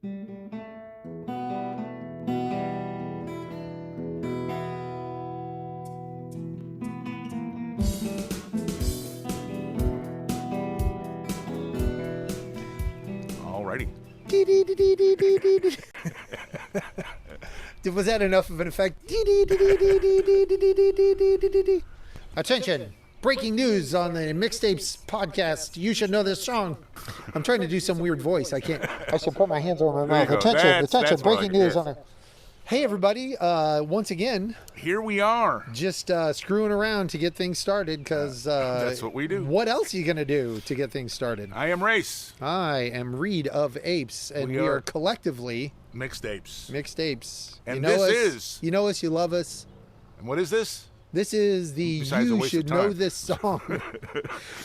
Alrighty. Was that enough of an effect? Attention! Breaking news on the Mixtapes podcast. You should know this song. I'm trying to do some weird voice. I can't. I should put my hands over my mouth. Attention! Attention! Breaking news on it. Hey everybody! Once again, here we are. Just screwing around to get things started because that's what we do. What else are you gonna do to get things started? I am Race. I am Reed of Apes, and we are collectively Mixtapes. Mixtapes. And you know this us, is. You know us. You love us. And what is this? This is the Besides You Should Know This Song.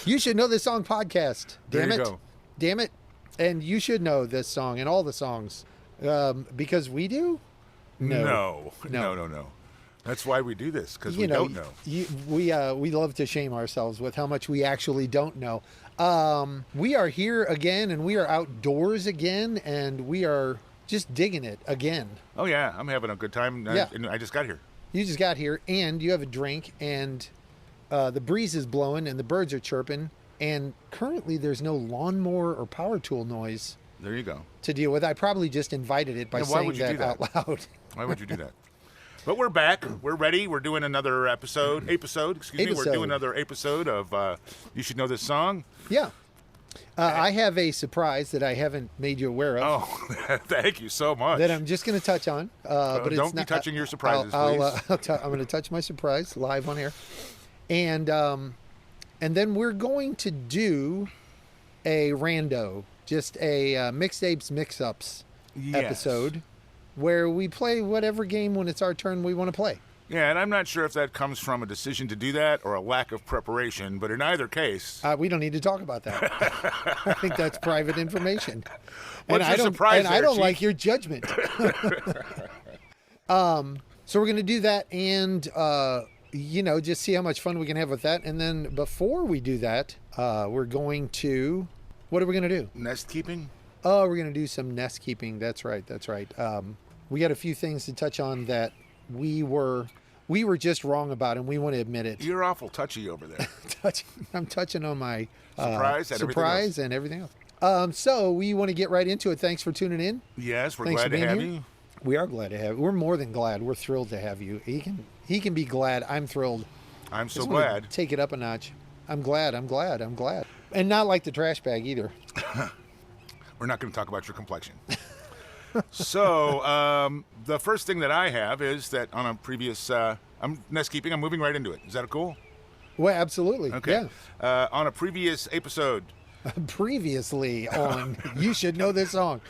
You Should Know This Song podcast. Damn there you it. Go. Damn it. And you should know this song and all the songs. Because we do? No. That's why we do this, because we don't know. We love to shame ourselves with how much we actually don't know. We are here again, and we are outdoors again, and we are just digging it again. Oh, yeah. I'm having a good time. Yeah. I just got here. You just got here, and you have a drink, and the breeze is blowing, and the birds are chirping, and currently there's no lawnmower or power tool noise. There you go. To deal with. I probably just invited it by saying that out loud. Why would you do that? But we're back. We're ready. We're doing another episode. We're doing another episode of You Should Know This Song. Yeah. I have a surprise that I haven't made you aware of. Oh, thank you so much. That I'm just going to touch on. But don't be touching your surprises, please. I'm going to touch my surprise live on air. And then we're going to do a rando, just a mixtapes mix-ups episode where we play whatever game when it's our turn we want to play. Yeah, and I'm not sure if that comes from a decision to do that or a lack of preparation, but in either case... we don't need to talk about that. I think that's private information. What's your surprise and I don't like your judgment. So we're going to do that and, just see how much fun we can have with that. And then before we do that, we're going to... What are we going to do? Nest keeping? Oh, we're going to do some nest keeping. That's right. We got a few things to touch on that we were just wrong about, and we want to admit it. You're awful touchy over there. I'm touching on my surprise and everything else. So we want to get right into it. Thanks for tuning in. Yes, we're glad to have you. We are glad to have you. We're more than glad. We're thrilled to have you. He can be glad. I'm thrilled. I'm so glad. Take it up a notch. I'm glad. And not like the trash bag either. We're not going to talk about your complexion. So, the first thing that I have is that on a previous, I'm nest keeping, I'm moving right into it. Is that cool? Well, absolutely. Okay. Yeah. On a previous episode. Previously on You Should Know This Song.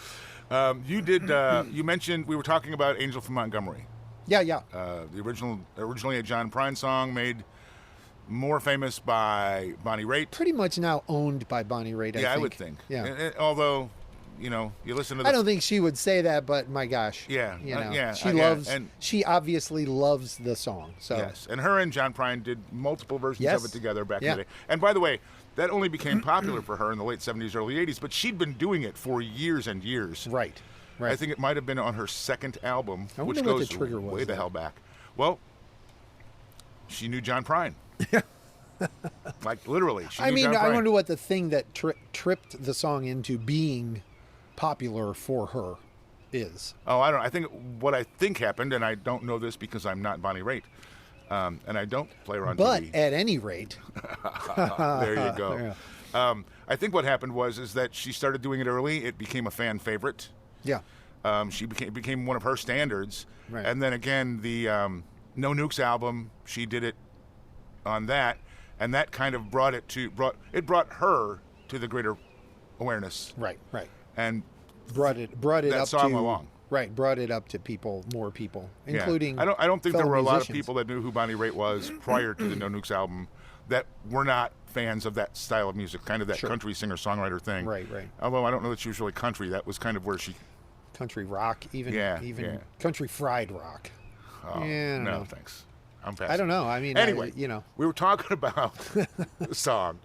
You mentioned, we were talking about Angel from Montgomery. Yeah. The originally a John Prine song made more famous by Bonnie Raitt. Pretty much now owned by Bonnie Raitt, I would think. Yeah. Although... you listen to I don't think she would say that, but my gosh. Yeah. She obviously loves the song. So. Yes. And her and John Prine did multiple versions of it together back in the day. And by the way, that only became popular for her in the late 70s, early 80s, but she'd been doing it for years and years. Right. I think it might have been on her second album, which goes way the hell back. Well, she knew John Prine. Like, literally. She knew John Prine. I wonder what the thing that tripped the song into being popular for her is. Oh, I don't. I think what I think happened, and I don't know this because I'm not Bonnie Raitt, and I don't play her on TV. But at any rate, there you go. Yeah. I think what happened is that she started doing it early. It became a fan favorite. Yeah. She became one of her standards. Right. And then again, the No Nukes album, she did it on that, and that kind of brought her to the greater awareness. Right. And brought it that up song to along. Right, brought it up to more people, including. I don't think there were a lot of musicians. people that knew who Bonnie Raitt was prior to the No Nukes album that were not fans of that style of music, kind of that country singer-songwriter thing. Right. Although I don't know that she was really country. That was kind of where she... Country rock, even country fried rock. Oh, yeah, no, know. Thanks. I'm passing. I don't know. I mean, anyway, we were talking about the song,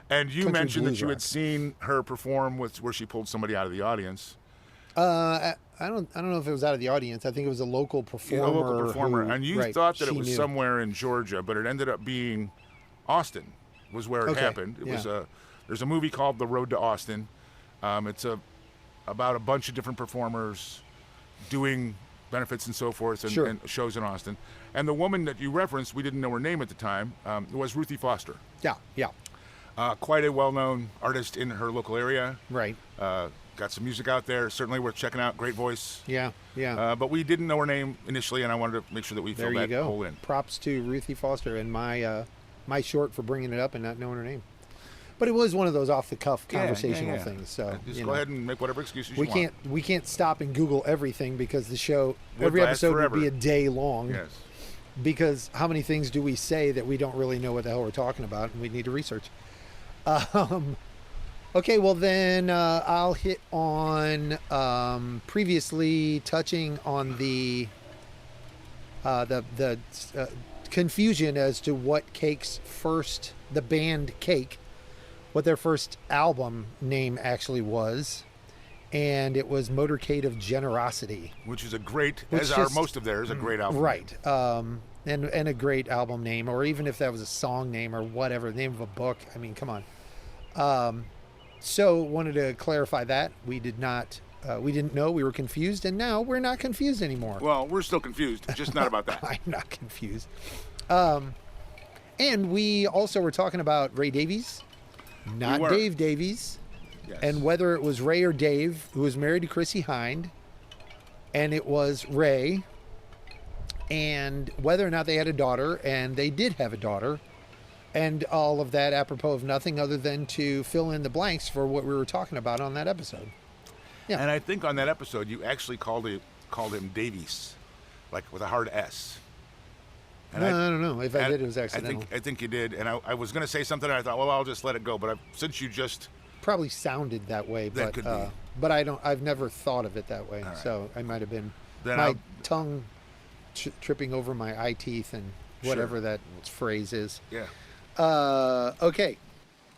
and you Country mentioned that blues you rock. had seen her perform where she pulled somebody out of the audience. I don't know if it was out of the audience. I think it was a local performer. A local performer, and you thought that it was knew. somewhere in Georgia, but it ended up being Austin was where it happened. It was there's a movie called The Road to Austin. It's about a bunch of different performers doing benefits and so forth and shows in Austin. And the woman that you referenced, we didn't know her name at the time, was Ruthie Foster. Yeah. Quite a well-known artist in her local area. Right. Got some music out there. Certainly worth checking out. Great voice. Yeah. But we didn't know her name initially, and I wanted to make sure that we filled that hole in. Props to Ruthie Foster and my short for bringing it up and not knowing her name. But it was one of those off-the-cuff conversational things. So just go ahead and make whatever excuses you want. We can't stop and Google everything because the show, every episode would be a day long. Yes. Because how many things do we say that we don't really know what the hell we're talking about, and we need to research. Okay, well then I'll hit on previously touching on the confusion as to what the band Cake, what their first album name actually was, and it was Motorcade of Generosity, which is a great, most of theirs, a great album, right? And a great album name, or even if that was a song name or whatever, the name of a book. I mean, come on. So wanted to clarify that we didn't know, we were confused, and now we're not confused anymore. Well, we're still confused, just not about that. I'm not confused. And we also were talking about Ray Davies, not Dave Davies, yes. And whether it was Ray or Dave who was married to Chrissy Hynde, and it was Ray, and whether or not they had a daughter, and they did have a daughter. And all of that apropos of nothing other than to fill in the blanks for what we were talking about on that episode. Yeah. And I think on that episode, you actually called him Davies, like with a hard S. And I don't know. If I did, it was accidental. I think you did. And I was going to say something, and I thought, well, I'll just let it go. But since you just... Probably sounded that way. That could be. But I've never thought of it that way. Right. So I might have been... tongue tripping over my eye teeth and whatever that phrase is. Yeah. Okay.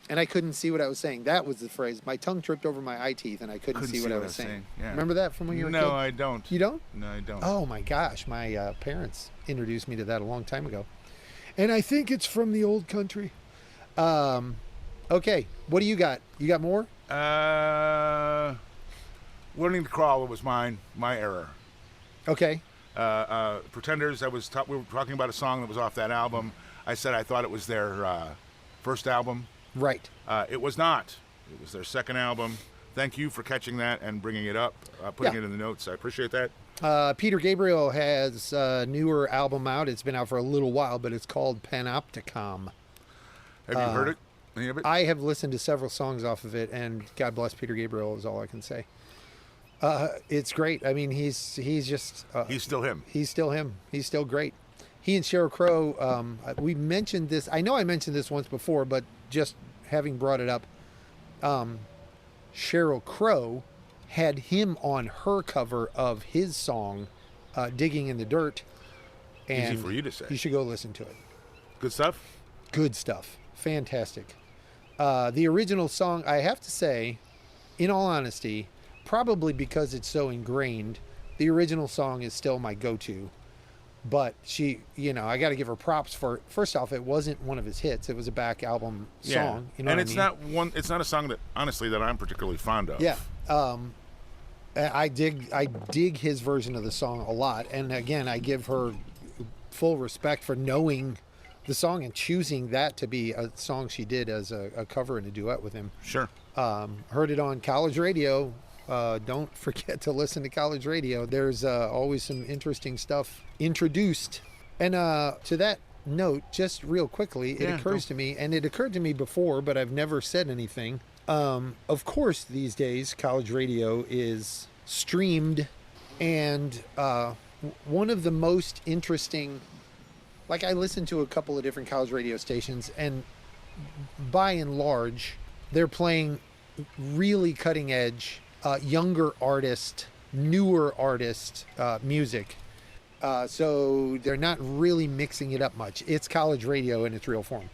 And I couldn't see what I was saying. That was the phrase. My tongue tripped over my eye teeth and I couldn't see what I was saying. Yeah. Remember that from when you were a kid? No, I don't. You don't? No, I don't. Oh my gosh. My parents introduced me to that a long time ago. And I think it's from the old country. Okay. What do you got? You got more? Learning to Crawl was my error. Okay. Pretenders, we were talking about a song that was off that album. I said I thought it was their first album. Right. It was not. It was their second album. Thank you for catching that and bringing it up, putting it in the notes. I appreciate that. Peter Gabriel has a newer album out. It's been out for a little while, but it's called Panopticon. Have you heard it? Any of it? I have listened to several songs off of it, and God bless Peter Gabriel is all I can say. It's great. I mean, he's just... he's still him. He's still him. He's still great. He and Sheryl Crow, we mentioned this. I know I mentioned this once before, but just having brought it up, Sheryl Crow had him on her cover of his song, Digging in the Dirt. And easy for you to say. You should go listen to it. Good stuff? Good stuff. Fantastic. The original song, I have to say, in all honesty, probably because it's so ingrained, the original song is still my go-to. But she, I got to give her props for, first off, it wasn't one of his hits. It was a back album song. You know and what I mean? It's not a song that, honestly, that I'm particularly fond of. Yeah. I dig his version of the song a lot. And again, I give her full respect for knowing the song and choosing that to be a song she did as a cover and a duet with him. Sure. Heard it on college radio. Don't forget to listen to college radio. There's always some interesting stuff introduced. And to that note, just real quickly, it occurs to me, and it occurred to me before, but I've never said anything. Of course, these days, college radio is streamed, and one of the most interesting, like I listen to a couple of different college radio stations, and by and large, they're playing really cutting edge, younger artist, newer artist music. So they're not really mixing it up much. It's college radio in its real form.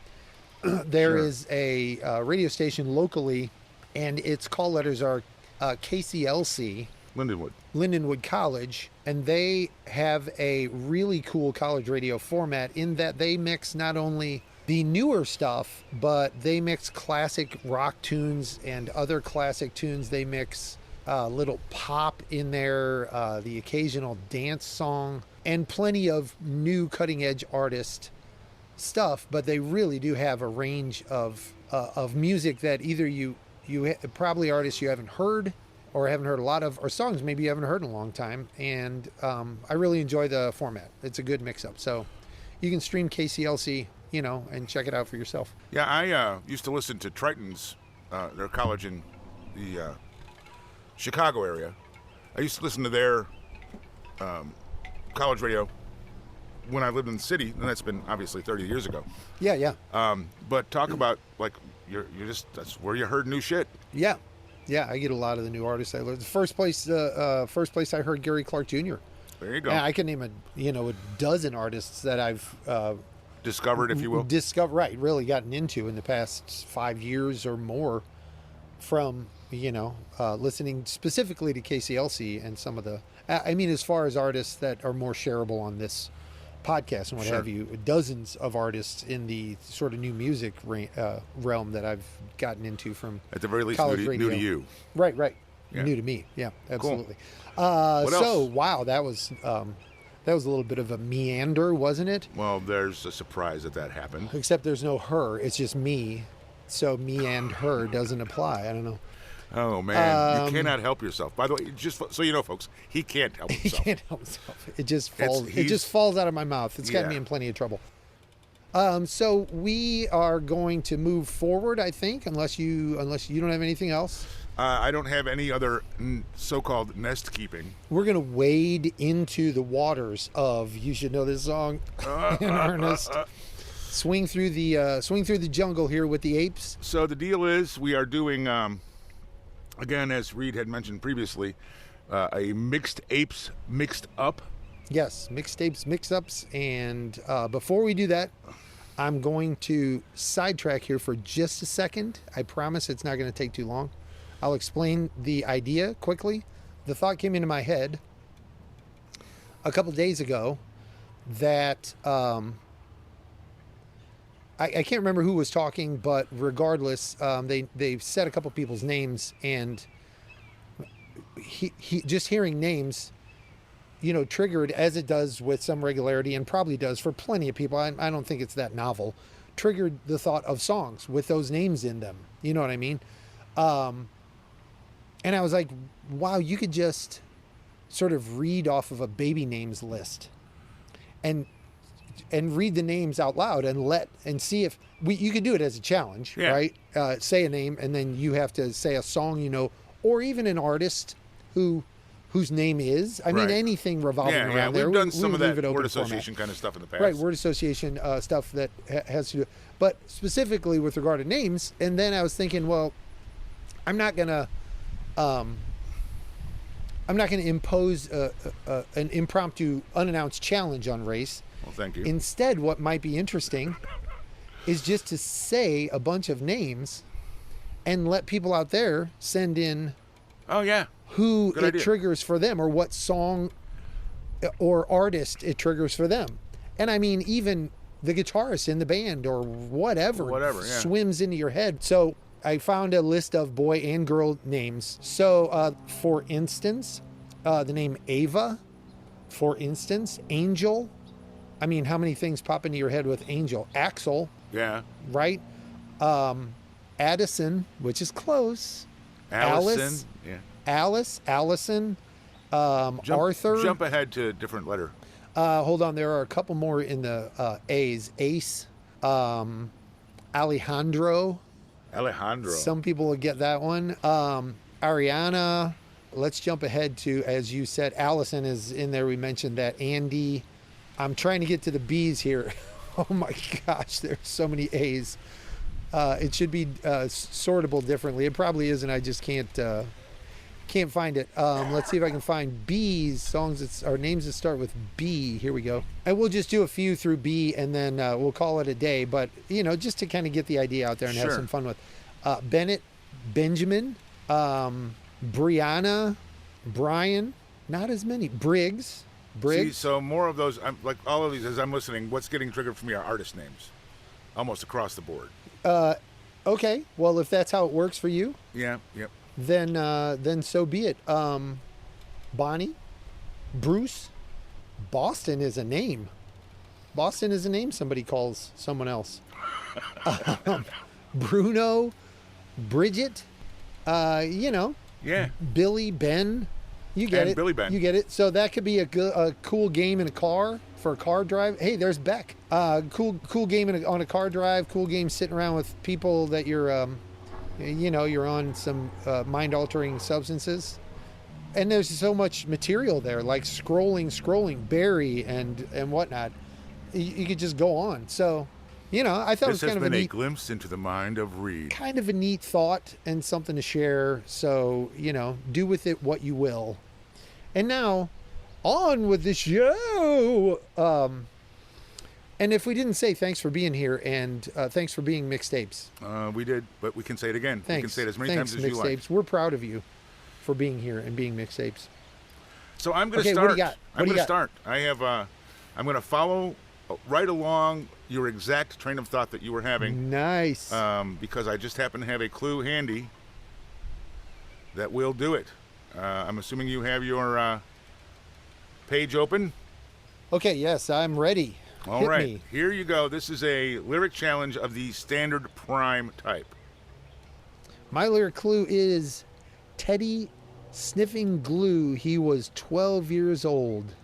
There is a radio station locally, and its call letters are KCLC, Lindenwood College, and they have a really cool college radio format in that they mix not only the newer stuff, but they mix classic rock tunes and other classic tunes. They mix little pop in there, the occasional dance song, and plenty of new cutting edge artist stuff. But they really do have a range of music that either you probably artists you haven't heard or haven't heard a lot of, or songs maybe you haven't heard in a long time. And I really enjoy the format. It's a good mix up. So you can stream KCLC, and check it out for yourself. Yeah, I used to listen to Triton's, their college in the Chicago area. I used to listen to their college radio when I lived in the city, and that's been obviously 30 years ago. Yeah. But talk about, like, you're just, that's where you heard new shit. Yeah, I get a lot of the new artists I learned. The first place I heard Gary Clark Jr. There you go. And I can name a dozen artists that I've discovered, if you will. Really gotten into in the past 5 years or more from, listening specifically to KCLC and some of the, as far as artists that are more shareable on this podcast and what have you, dozens of artists in the sort of new music realm that I've gotten into from at the very least new to you. Right. Yeah. New to me. Yeah, absolutely. Cool. What else? Wow, that was a little bit of a meander, wasn't it? Well, there's a surprise that happened. Except there's no her, it's just me. So me and her doesn't apply. I don't know. Oh, man. You cannot help yourself. By the way, just so you know, folks, he can't help himself. He can't help himself. It just falls out of my mouth. It's got me in plenty of trouble. So we are going to move forward, I think, unless you don't have anything else. I don't have any other so-called nest keeping. We're going to wade into the waters of You Should Know This Song in earnest. Swing through the jungle here with the apes. So the deal is we are doing, again, as Reed had mentioned previously, a mixed apes mixed up. Yes, mixed apes mix-ups. And before we do that, I'm going to sidetrack here for just a second. I promise it's not going to take too long. I'll explain the idea quickly. The thought came into my head a couple days ago that I can't remember who was talking, but regardless, they said a couple people's names, and he just hearing names, triggered, as it does with some regularity, and probably does for plenty of people. I don't think it's that novel. Triggered the thought of songs with those names in them. You know what I mean? And I was like, wow, you could just sort of read off of a baby names list and read the names out loud and see if you could do it as a challenge, right? Say a name, and then you have to say a song, or even an artist whose name is. I mean, anything revolving around there. We've done some of that word association kind of stuff in the past. Right, word association stuff that has to do. But specifically with regard to names, and then I was thinking, well, I'm not gonna impose an impromptu, unannounced challenge on Race. Well, thank you. Instead, what might be interesting is just to say a bunch of names and let people out there send in. Oh yeah. Who Good it idea. triggers for them, or what song or artist it triggers for them. And I mean, even the guitarist in the band or whatever swims into your head. So I found a list of boy and girl names. So, for instance, the name Ava, for instance, Angel. I mean, how many things pop into your head with Angel? Axel. Yeah. Right? Addison, which is close. Allison. Yeah. Allison. Arthur. Jump ahead to a different letter. Hold on. There are a couple more in the A's. Ace. Alejandro. Some people will get that one. Ariana. Let's jump ahead to, as you said, Allison is in there. We mentioned that. Andy. I'm trying to get to the B's here. Oh my gosh, there's so many A's. It should be sortable differently. It probably isn't. I just can't find it. Let's see if I can find B's, songs or names that start with B. Here we go. And we'll just do a few through B, and then we'll call it a day. But just to kind of get the idea out there and have some fun with. Bennett, Benjamin, Brianna, Brian, not as many. Briggs. See, so more of those, like all of these, as I'm listening, what's getting triggered for me are artist names, almost across the board. Okay, well, if that's how it works for you, Yeah, yep. then so be it. Bonnie, Bruce, Boston is a name. Boston is a name somebody calls someone else. Bruno, Bridget, Yeah. Billy, Ben. You get And it. Billy Ben. You get it. So that could be a cool game in a car for a car drive. Hey, there's Beck. Cool game on a car drive. Cool game sitting around with people that you're, you're on some mind-altering substances. And there's so much material there, like scrolling, Barry and whatnot. You could just go on. So, I thought it was kind of a neat glimpse into the mind of Reed. Kind of a neat thought and something to share. So, do with it what you will. And now, on with the show. And if we didn't say thanks for being here and thanks for being Mixtapes. We did, but we can say it again. Thanks. We can say it as many times as you like. We're proud of you for being here and being Mixtapes. So I'm going to start. What do you got? I'm going to start. I have. I'm going to follow right along your exact train of thought that you were having. Nice. Because I just happen to have a clue handy that will do it. I'm assuming you have your page open. Okay. Yes, I'm ready. All right. Me. Here you go. This is a lyric challenge of the standard prime type. My lyric clue is Teddy sniffing glue. He was 12 years old.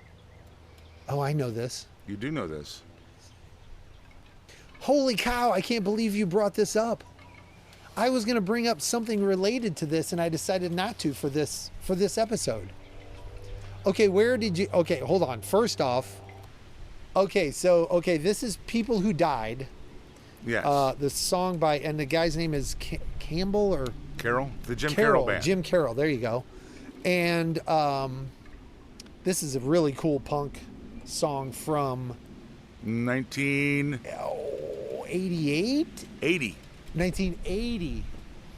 Oh, I know this. You do know this. Holy cow, I can't believe you brought this up. I was going to bring up something related to this and I decided not to for this episode. Okay, okay, hold on. First off, this is People Who Died. Yes. The song and the guy's name is Campbell or Carroll? The Jim Carroll Band. Jim Carroll, there you go. And this is a really cool punk song from 1988? 1980.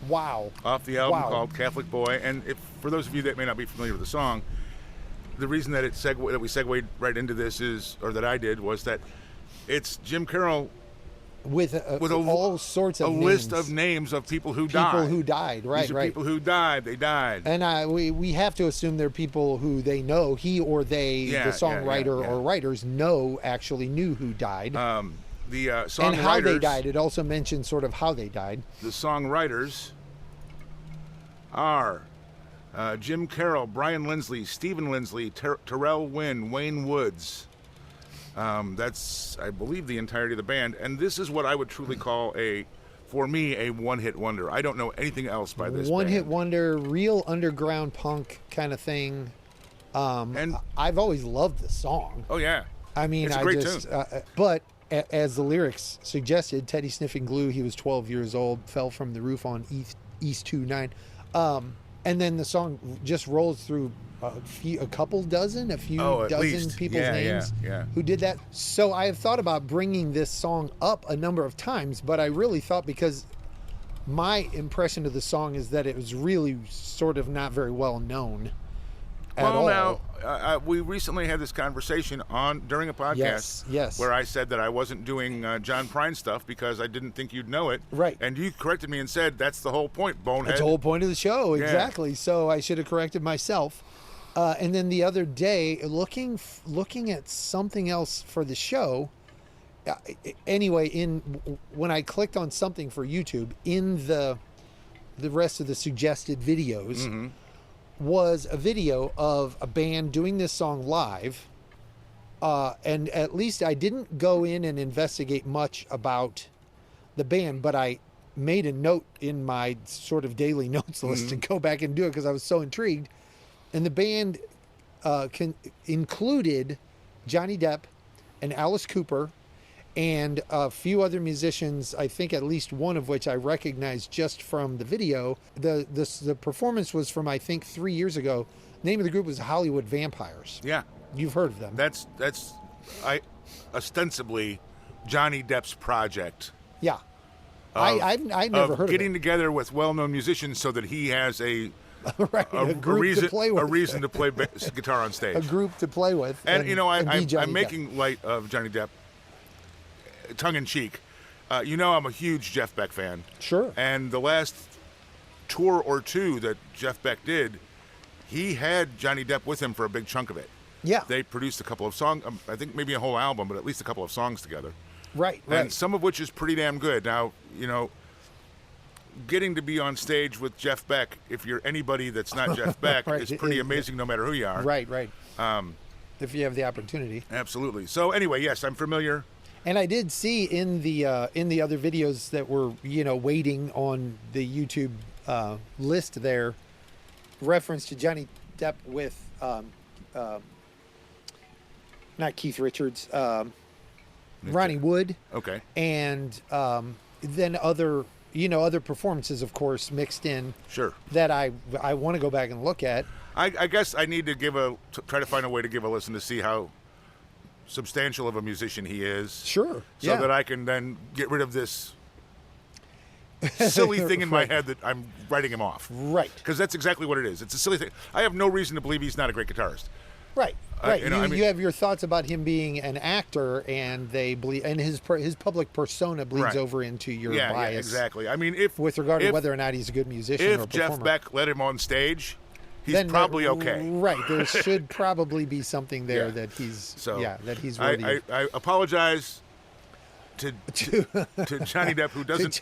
Wow. Off the album called Catholic Boy. And for those of you that may not be familiar with the song, the reason that we segued right into this that I did was that it's Jim Carroll with all sorts of names. List of names of people who died. People who died, right? These are people who died. They died. And we have to assume they're people who they know. He or they, the songwriter or writers, actually knew who died. The songwriters and how they died. It also mentions sort of how they died. The songwriters are Jim Carroll, Brian Lindsley, Stephen Lindsley, Terrell Wynn, Wayne Woods. That's, I believe, the entirety of the band. And this is what I would truly call for me, a one-hit wonder. I don't know anything else by this One-hit wonder, real underground punk kind of thing. And I've always loved the song. Oh, yeah. I mean, it's a great tune. But as the lyrics suggested, Teddy sniffing glue, he was 12 years old, fell from the roof on East 29. And then the song just rolls through a few dozen people's names who did that. So I have thought about bringing this song up a number of times, but I really thought, because my impression of the song is that it was really sort of not very well known at all. Now, we recently had this conversation during a podcast where I said that I wasn't doing John Prine stuff because I didn't think you'd know it. Right. And you corrected me and said, that's the whole point, bonehead. That's the whole point of the show, exactly. So I should have corrected myself. And then the other day, looking at something else for the show, anyway, when I clicked on something for YouTube, in the rest of the suggested videos, was a video of a band doing this song live. And at least I didn't go in and investigate much about the band, but I made a note in my sort of daily notes list to go back and do it because I was so intrigued. And the band included Johnny Depp and Alice Cooper and a few other musicians, I think at least one of which I recognized just from the video. The performance was from, I think, 3 years ago. The name of the group was Hollywood Vampires. Yeah. You've heard of them. That's ostensibly Johnny Depp's project. Yeah. I never heard of it. Getting together with well-known musicians so that he has a Right, a group reason to play with. a reason to play guitar on stage. A group to play with. And you know, and be Johnny I'm Depp. making light of Johnny Depp, tongue in cheek. You know, I'm a huge Jeff Beck fan. Sure. And the last tour or two that Jeff Beck did, he had Johnny Depp with him for a big chunk of it. Yeah. They produced a couple of songs, I think maybe a whole album, but at least a couple of songs together. Right. And some of which is pretty damn good. Now, you know, getting to be on stage with Jeff Beck, if you're anybody that's not Jeff Beck, Right. is pretty amazing no matter who you are. Right. If you have the opportunity. Absolutely. So anyway, yes, I'm familiar. And I did see in the other videos that were, you know, waiting on the YouTube list there, reference to Johnny Depp with not Keith Richards, Ronnie Wood. Okay. And then other performances, of course, mixed in. Sure. That I want to go back and look at. I guess I need to try to find a way to give a listen to see how substantial of a musician he is. Sure. So that I can then get rid of this silly thing in my head that I'm writing him off. Right. Because that's exactly what it is. It's a silly thing. I have no reason to believe he's not a great guitarist. Right. Right. You have your thoughts about him being an actor, and they believe, and his public persona bleeds over into your bias. Yeah, exactly. I mean, with regard to whether or not he's a good musician or a performer. If Jeff Beck let him on stage, he's probably okay. Right. There should probably be something there that he's worthy of. I apologize to Johnny Depp, who doesn't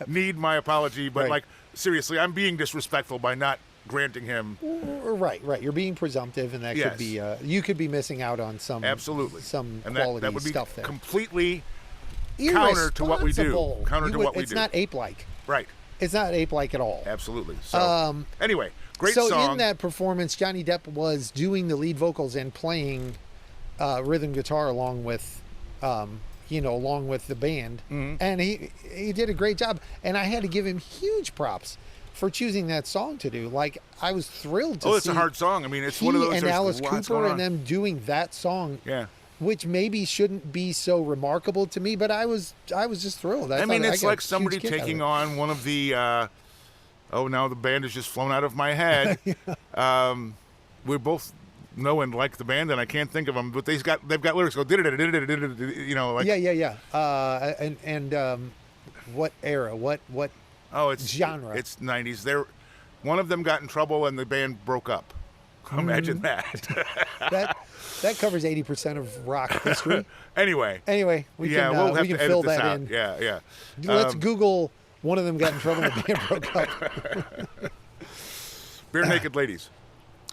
need my apology, but like seriously, I'm being disrespectful by not granting him. Right. You're being presumptive, and that could be you could be missing out on some some and quality that would be stuff there. Completely counter to what we do. It's not ape-like. Right. It's not ape-like at all. Absolutely. So anyway, great song. So in that performance, Johnny Depp was doing the lead vocals and playing rhythm guitar along with the band, and he did a great job. And I had to give him huge props for choosing that song to do. Like, I was thrilled to see. It's a hard song. I mean, it's one of those. And Alice Cooper and them doing that song. Yeah. Which maybe shouldn't be so remarkable to me, but I was just thrilled. I mean, it's like somebody taking on one of the. Now the band has just flown out of my head. We both know and like the band, and I can't think of them, but they've got lyrics go you know, like what era? What? It's genre. It's 90s. One of them got in trouble and the band broke up. Imagine that. that covers 80% of rock history. Anyway, we can fill that in. Yeah. Let's Google one of them got in trouble and the band broke up. Bare Naked Ladies.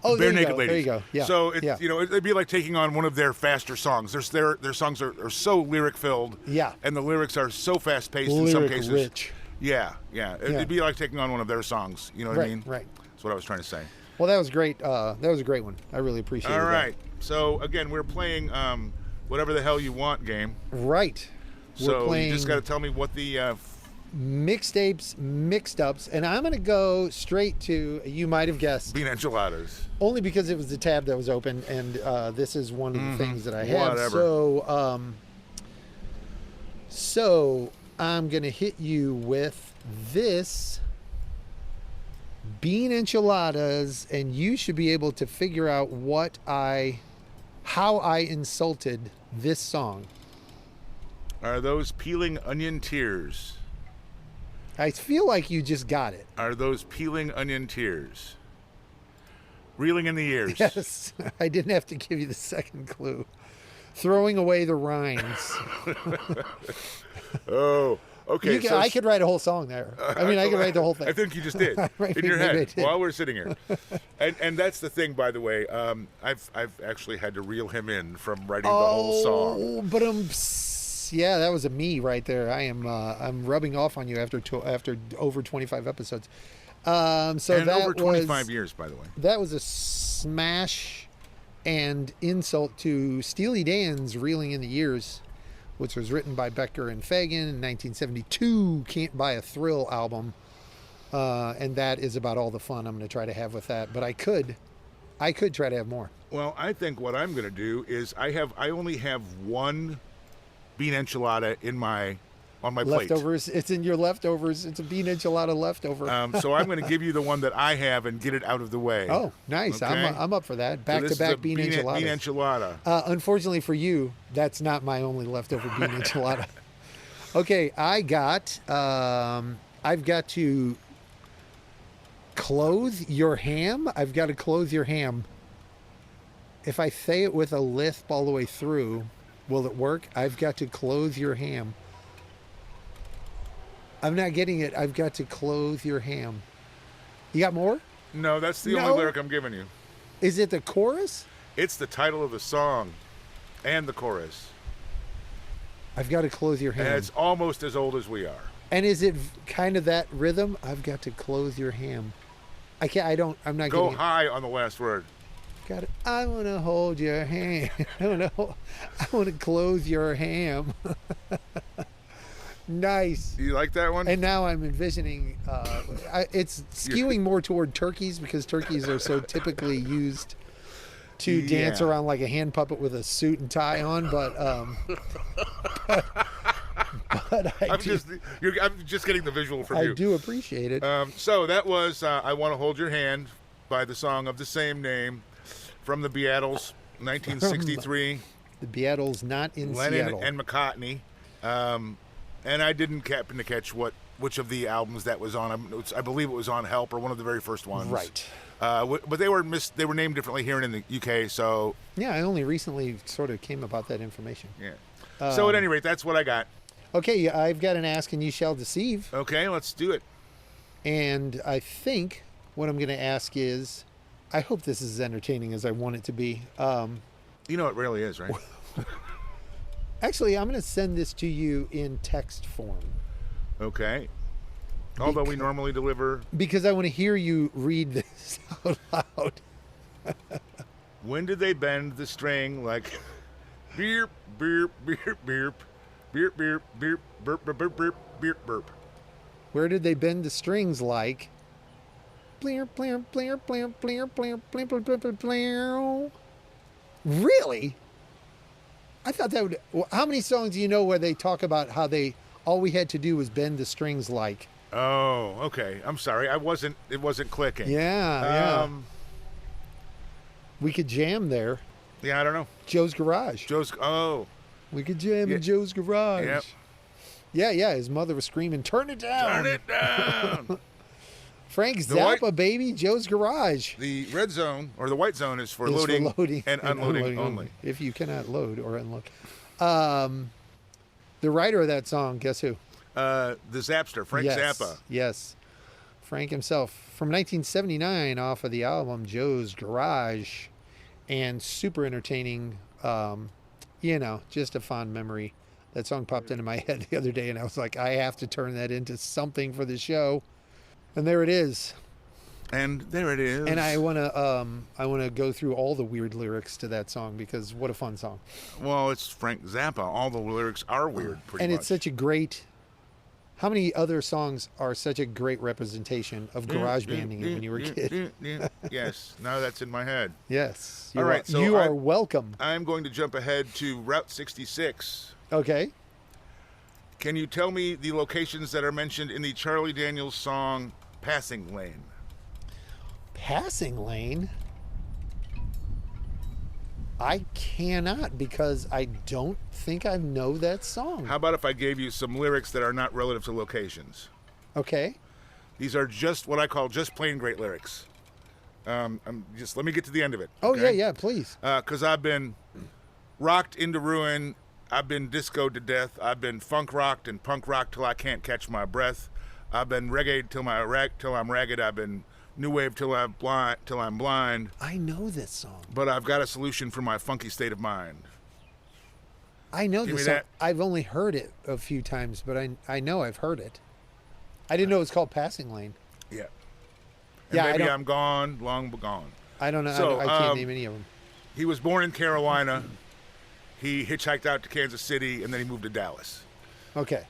Oh, Bare Naked Ladies. There you go. Yeah. So it'd be like taking on one of their faster songs. Their songs are so lyric filled. Yeah. And the lyrics are so fast paced in some cases. Rich. Yeah. It'd be like taking on one of their songs. You know what I mean? Right. That's what I was trying to say. Well, that was great. That was a great one. I really appreciate it. All right. So again, we're playing whatever the hell you want game. Right. So you just got to tell me what the mixtapes, mixed ups, and I'm going to go straight to, you might have guessed, bean enchiladas. Only because it was the tab that was open, and this is one of the things that I have. Whatever. So I'm going to hit you with this bean enchiladas, and you should be able to figure out how I insulted this song. Are those peeling onion tears? I feel like you just got it. Are those peeling onion tears? Reeling in the ears. Yes. I didn't have to give you the second clue. Throwing away the rinds. Oh, okay. I could write a whole song there. I could write the whole thing. I think you just did in your head while we're sitting here. And that's the thing, by the way. I've actually had to reel him in from writing the whole song. But yeah, that was a me right there. I'm rubbing off on you after over 25 episodes. So and that over 25 years, by the way. That was a smash and insult to Steely Dan's "Reeling in the Years," which was written by Becker and Fagan in 1972. Can't Buy a Thrill album, and that is about all the fun I'm going to try to have with that. But I could try to have more. Well, I think what I'm going to do is I only have one bean enchilada in my on my plate. Leftovers. It's in your leftovers. It's a bean enchilada leftover. So I'm going to give you the one that I have and get it out of the way. Oh, nice. Okay? I'm up for that. Back So to back bean enchiladas. Bean enchilada. Unfortunately for you, that's not my only leftover bean enchilada. Okay, I've got to clothe your ham. I've got to clothe your ham. If I say it with a lisp all the way through, will it work? I've got to clothe your ham. I'm not getting it. I've got to clothe your ham. You got more? No, that's the only lyric I'm giving you. Is it the chorus? It's the title of the song and the chorus. I've got to clothe your ham. And it's almost as old as we are. And is it kind of that rhythm? I've got to clothe your ham. I'm not Go getting high on the last word. Got it. I want to hold your hand. I want to clothe your ham. Nice. You like that one? And now I'm envisioning, it's skewing more toward turkeys because turkeys are so typically used to dance around like a hand puppet with a suit and tie on. But I'm just getting the visual from you. I do appreciate it. So that was I Want to Hold Your Hand by the song of the same name from the Beatles, 1963. The Beatles, not in Lennon Seattle. and McCartney. And I didn't happen to catch which of the albums that was on. I believe it was on Help or one of the very first ones. Right. But they were named differently here in the UK. So yeah, I only recently sort of came about that information. Yeah. So at any rate, that's what I got. Okay, I've got an Ask and You Shall Deceive. Okay, let's do it. And I think what I'm going to ask is, I hope this is as entertaining as I want it to be. You know it really is, right? Actually, I'm going to send this to you in text form. Okay. Although we normally deliver... Because I want to hear you read this out loud. When did they bend the string like... Beep, beep, beep, beep. Beep, beep, beep, burp, burp, burp, burp, beep, burp. Where did they bend the strings like... Blear, blear, blear, blear, blear, blear, blear, blear, blear, blear, blear. Really? I thought that would... Well, how many songs do you know where they talk about how all we had to do was bend the strings like... Oh, okay. I'm sorry. It wasn't clicking. Yeah. We could jam there. Yeah, I don't know. Joe's Garage. We could jam in Joe's Garage. Yep. Yeah. His mother was screaming, "Turn it down! Turn it down!" Frank Zappa, baby, Joe's Garage. The red zone or the white zone is for loading and unloading only. If you cannot load or unload. The writer of that song, guess who? The Zapster, Frank Zappa. Yes. Frank himself. From 1979 off of the album Joe's Garage. And super entertaining, just a fond memory. That song popped into my head the other day and I was like, I have to turn that into something for the show. And there it is. And there it is. And I want to go through all the weird lyrics to that song because what a fun song. Well, it's Frank Zappa. All the lyrics are weird, pretty much. And it's such a great... How many other songs are such a great representation of garage banding when you were a kid? Yes. Now that's in my head. Yes. All right. So you are welcome. I'm going to jump ahead to Route 66. Okay. Can you tell me the locations that are mentioned in the Charlie Daniels song Passing Lane? Passing Lane? I cannot because I don't think I know that song. How about if I gave you some lyrics that are not relative to locations? Okay. These are just what I call just plain great lyrics. Let me get to the end of it. Oh, okay? yeah, please. Because I've been rocked into ruin. I've been discoed to death. I've been funk rocked and punk rocked till I can't catch my breath. I've been reggae till I'm ragged. I've been new wave till I'm blind. I know this song. But I've got a solution for my funky state of mind. I know Give this me song. that. I've only heard it a few times, but I know I've heard it. I didn't know it's called Passing Lane. Yeah. And maybe I'm gone, long gone. I don't know. So, I can't name any of them. He was born in Carolina. He hitchhiked out to Kansas City, and then he moved to Dallas. Okay.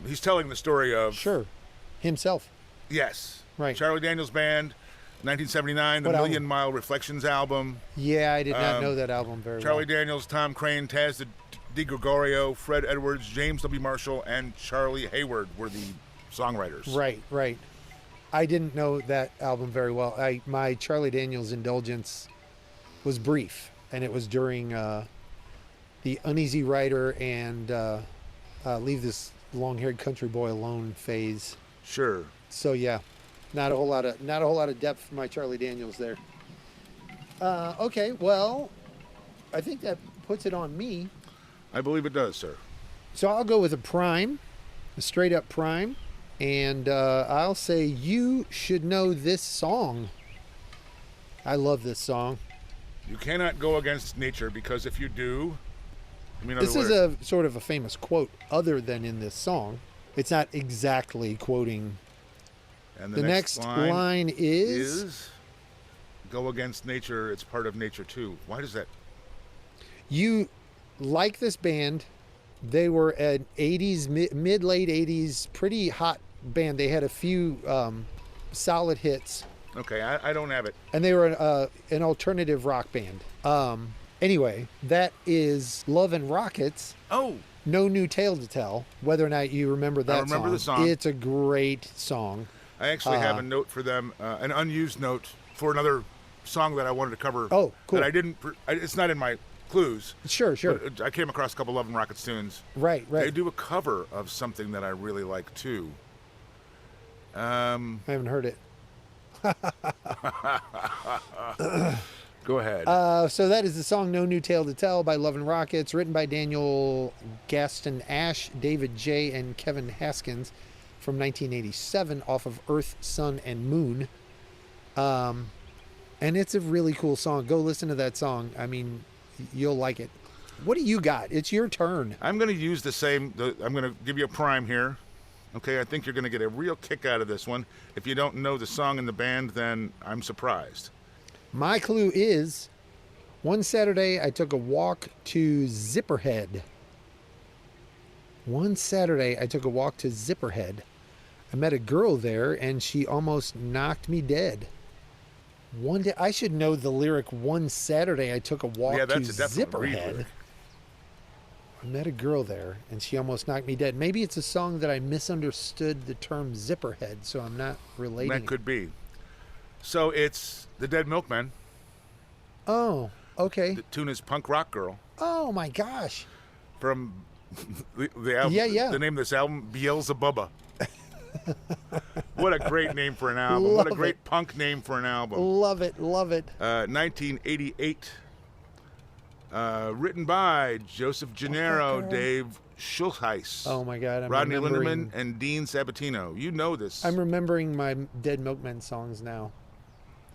He's telling the story of... Sure. Himself. Yes. Right. Charlie Daniels Band, 1979, the What Million album? Mile Reflections album. Yeah, I did not know that album very Charlie well. Daniels, Tom Crane, Taz the DiGregorio, Fred Edwards, James W. Marshall, and Charlie Hayward were the songwriters. Right. I didn't know that album very well. My Charlie Daniels indulgence was brief, and it was during the Uneasy Rider and Leave This Long-Haired Country Boy Alone phase. Sure. So yeah, not a whole lot of depth for my Charlie Daniels there. Okay, well, I think that puts it on me. I believe it does, sir. So I'll go with a straight up prime, and I'll say You Should Know This Song. I love this song. You cannot go against nature, because if you do, this is a sort of a famous quote other than in this song. It's not exactly quoting. And the next line is go against nature, it's part of nature too. Why does that? You like this band. They were an 80s, mid-late 80s, pretty hot band. They had a few solid hits. Okay, I don't have it. And they were an alternative rock band. Anyway, that is Love and Rockets. Oh. No New Tale to Tell. Whether or not you remember that song. I remember the song. It's a great song. I actually have a note for them, an unused note for another song that I wanted to cover. Oh, cool. That I didn't. It's not in my clues. Sure. But I came across a couple Love and Rockets tunes. Right. They do a cover of something that I really like too. I haven't heard it. Go ahead. So that is the song No New Tale to Tell by Love and Rockets, written by Daniel Gaston Ash, David J., and Kevin Haskins from 1987 off of Earth, Sun, and Moon. And it's a really cool song. Go listen to that song. I mean, you'll like it. What do you got? It's your turn. I'm going to use the same. I'm going to give you a prime here. Okay, I think you're going to get a real kick out of this one. If you don't know the song and the band, then I'm surprised. My clue is, one Saturday I took a walk to Zipperhead. I met a girl there, and she almost knocked me dead. One day, I should know the lyric. One Saturday I took a walk to Zipperhead. I met a girl there, and she almost knocked me dead. Maybe it's a song that I misunderstood the term Zipperhead, so I'm not relating. That could be. So it's the Dead Milkmen. Oh, okay. The tune is Punk Rock Girl. Oh my gosh. From the album. Yeah. The name of this album, Beelzebubba. What a great name for an album. What a great punk name for an album. Love it. 1988. Written by Joseph Gennaro, Dave Schultheis. Oh my God. Rodney Lindemann and Dean Sabatino. You know this. I'm remembering my Dead Milkmen songs now.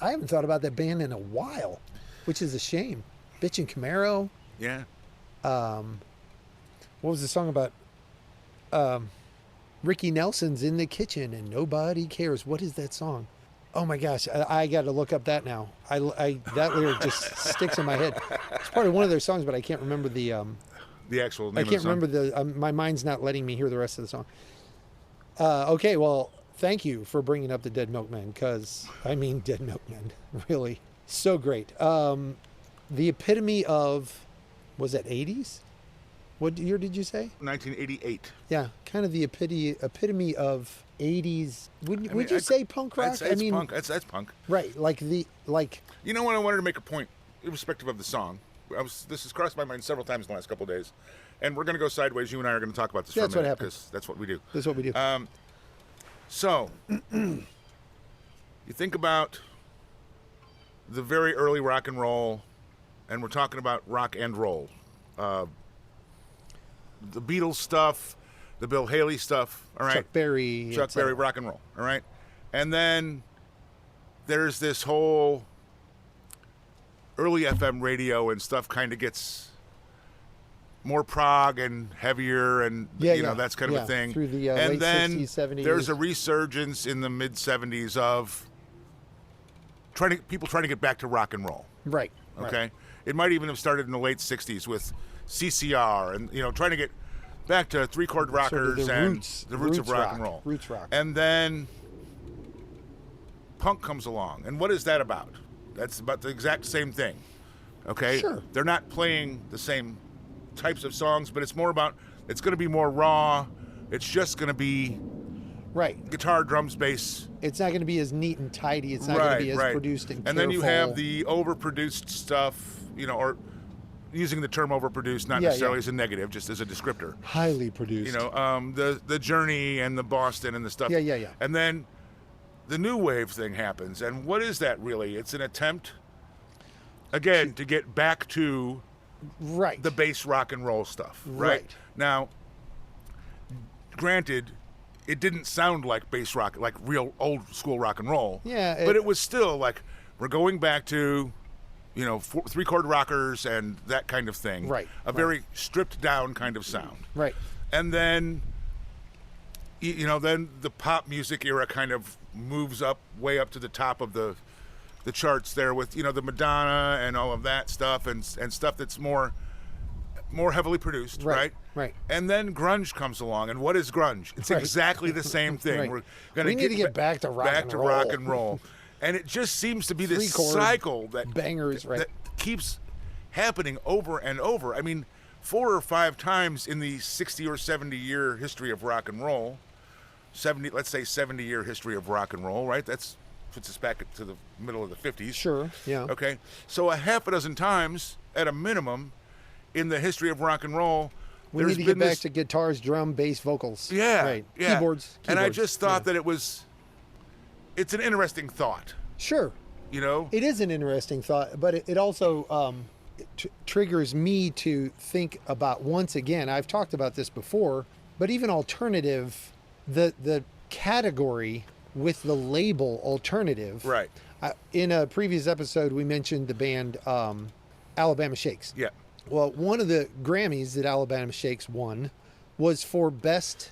I haven't thought about that band in a while, which is a shame. Bitch and Camaro. Yeah. What was the song about? Ricky Nelson's in the kitchen and nobody cares. What is that song? Oh my gosh, I got to look up that now. That lyric just sticks in my head. It's part of one of their songs, but I can't remember the actual name. I can't remember the. My mind's not letting me hear the rest of the song. Okay, well, thank you for bringing up the Dead Milkmen, because Dead Milkmen, really so great. The epitome of, was that 80s? What year did you say? 1988. Yeah, kind of the epitome of 80s. Would you say punk rock? It's punk. That's punk. Right, like. You know what? I wanted to make a point, irrespective of the song. This has crossed my mind several times in the last couple of days, and we're going to go sideways. You and I are going to talk about this for a minute. That's what happens. Because that's what we do. That's what we do. So, you think about the very early rock and roll, and we're talking about rock and roll. The Beatles stuff, the Bill Haley stuff, all right? Chuck Berry, rock and roll, all right? And then there's this whole early FM radio and stuff kind of gets more prog and heavier and, that's kind of a thing. Through the and late then 60s, 70s. There's a resurgence in the mid-70s of people trying to get back to rock and roll. Right. Okay? Right. It might even have started in the late 60s with CCR and, trying to get back to three-chord rockers the roots of rock and roll. Roots rock. And then punk comes along. And what is that about? That's about the exact same thing. Okay? Sure. They're not playing the same types of songs, but it's more about, it's going to be more raw. It's just going to be guitar, drums, bass. It's not going to be as neat and tidy. It's not going to be as produced and careful. And then you have the overproduced stuff, or using the term overproduced, not necessarily as a negative, just as a descriptor. Highly produced. The Journey and the Boston and the stuff. Yeah. And then the new wave thing happens. And what is that really? It's an attempt, again, to get back to the bass rock and roll stuff. Right. Now, granted, it didn't sound like bass rock, like real old school rock and roll. Yeah. But it was still like, we're going back to, 3-chord rockers and that kind of thing. Right. A very stripped down kind of sound. Right. And then, then the pop music era kind of moves up, way up to the top of the charts there with, the Madonna and all of that stuff and stuff that's more heavily produced, right? Right. And then grunge comes along, and what is grunge? It's exactly the same thing. We need to get back to rock and roll. And it just seems to be this cycle that bangers, that keeps happening over and over. I mean, 4 or 5 times in the 60 or 70 year history of rock and roll, 70 year history of rock and roll, right? That's puts us back to the middle of the 50s. Sure, yeah. Okay, so a half a dozen times at a minimum in the history of rock and roll, we need to get back to guitars, drum, bass, vocals. Yeah, right. Yeah. Keyboards. And I just thought that it's an interesting thought. Sure. It is an interesting thought, but it also triggers me to think about, once again, I've talked about this before, but even alternative, the category with the label alternative. Right. In a previous episode, we mentioned the band Alabama Shakes. Yeah. Well, one of the Grammys that Alabama Shakes won was for Best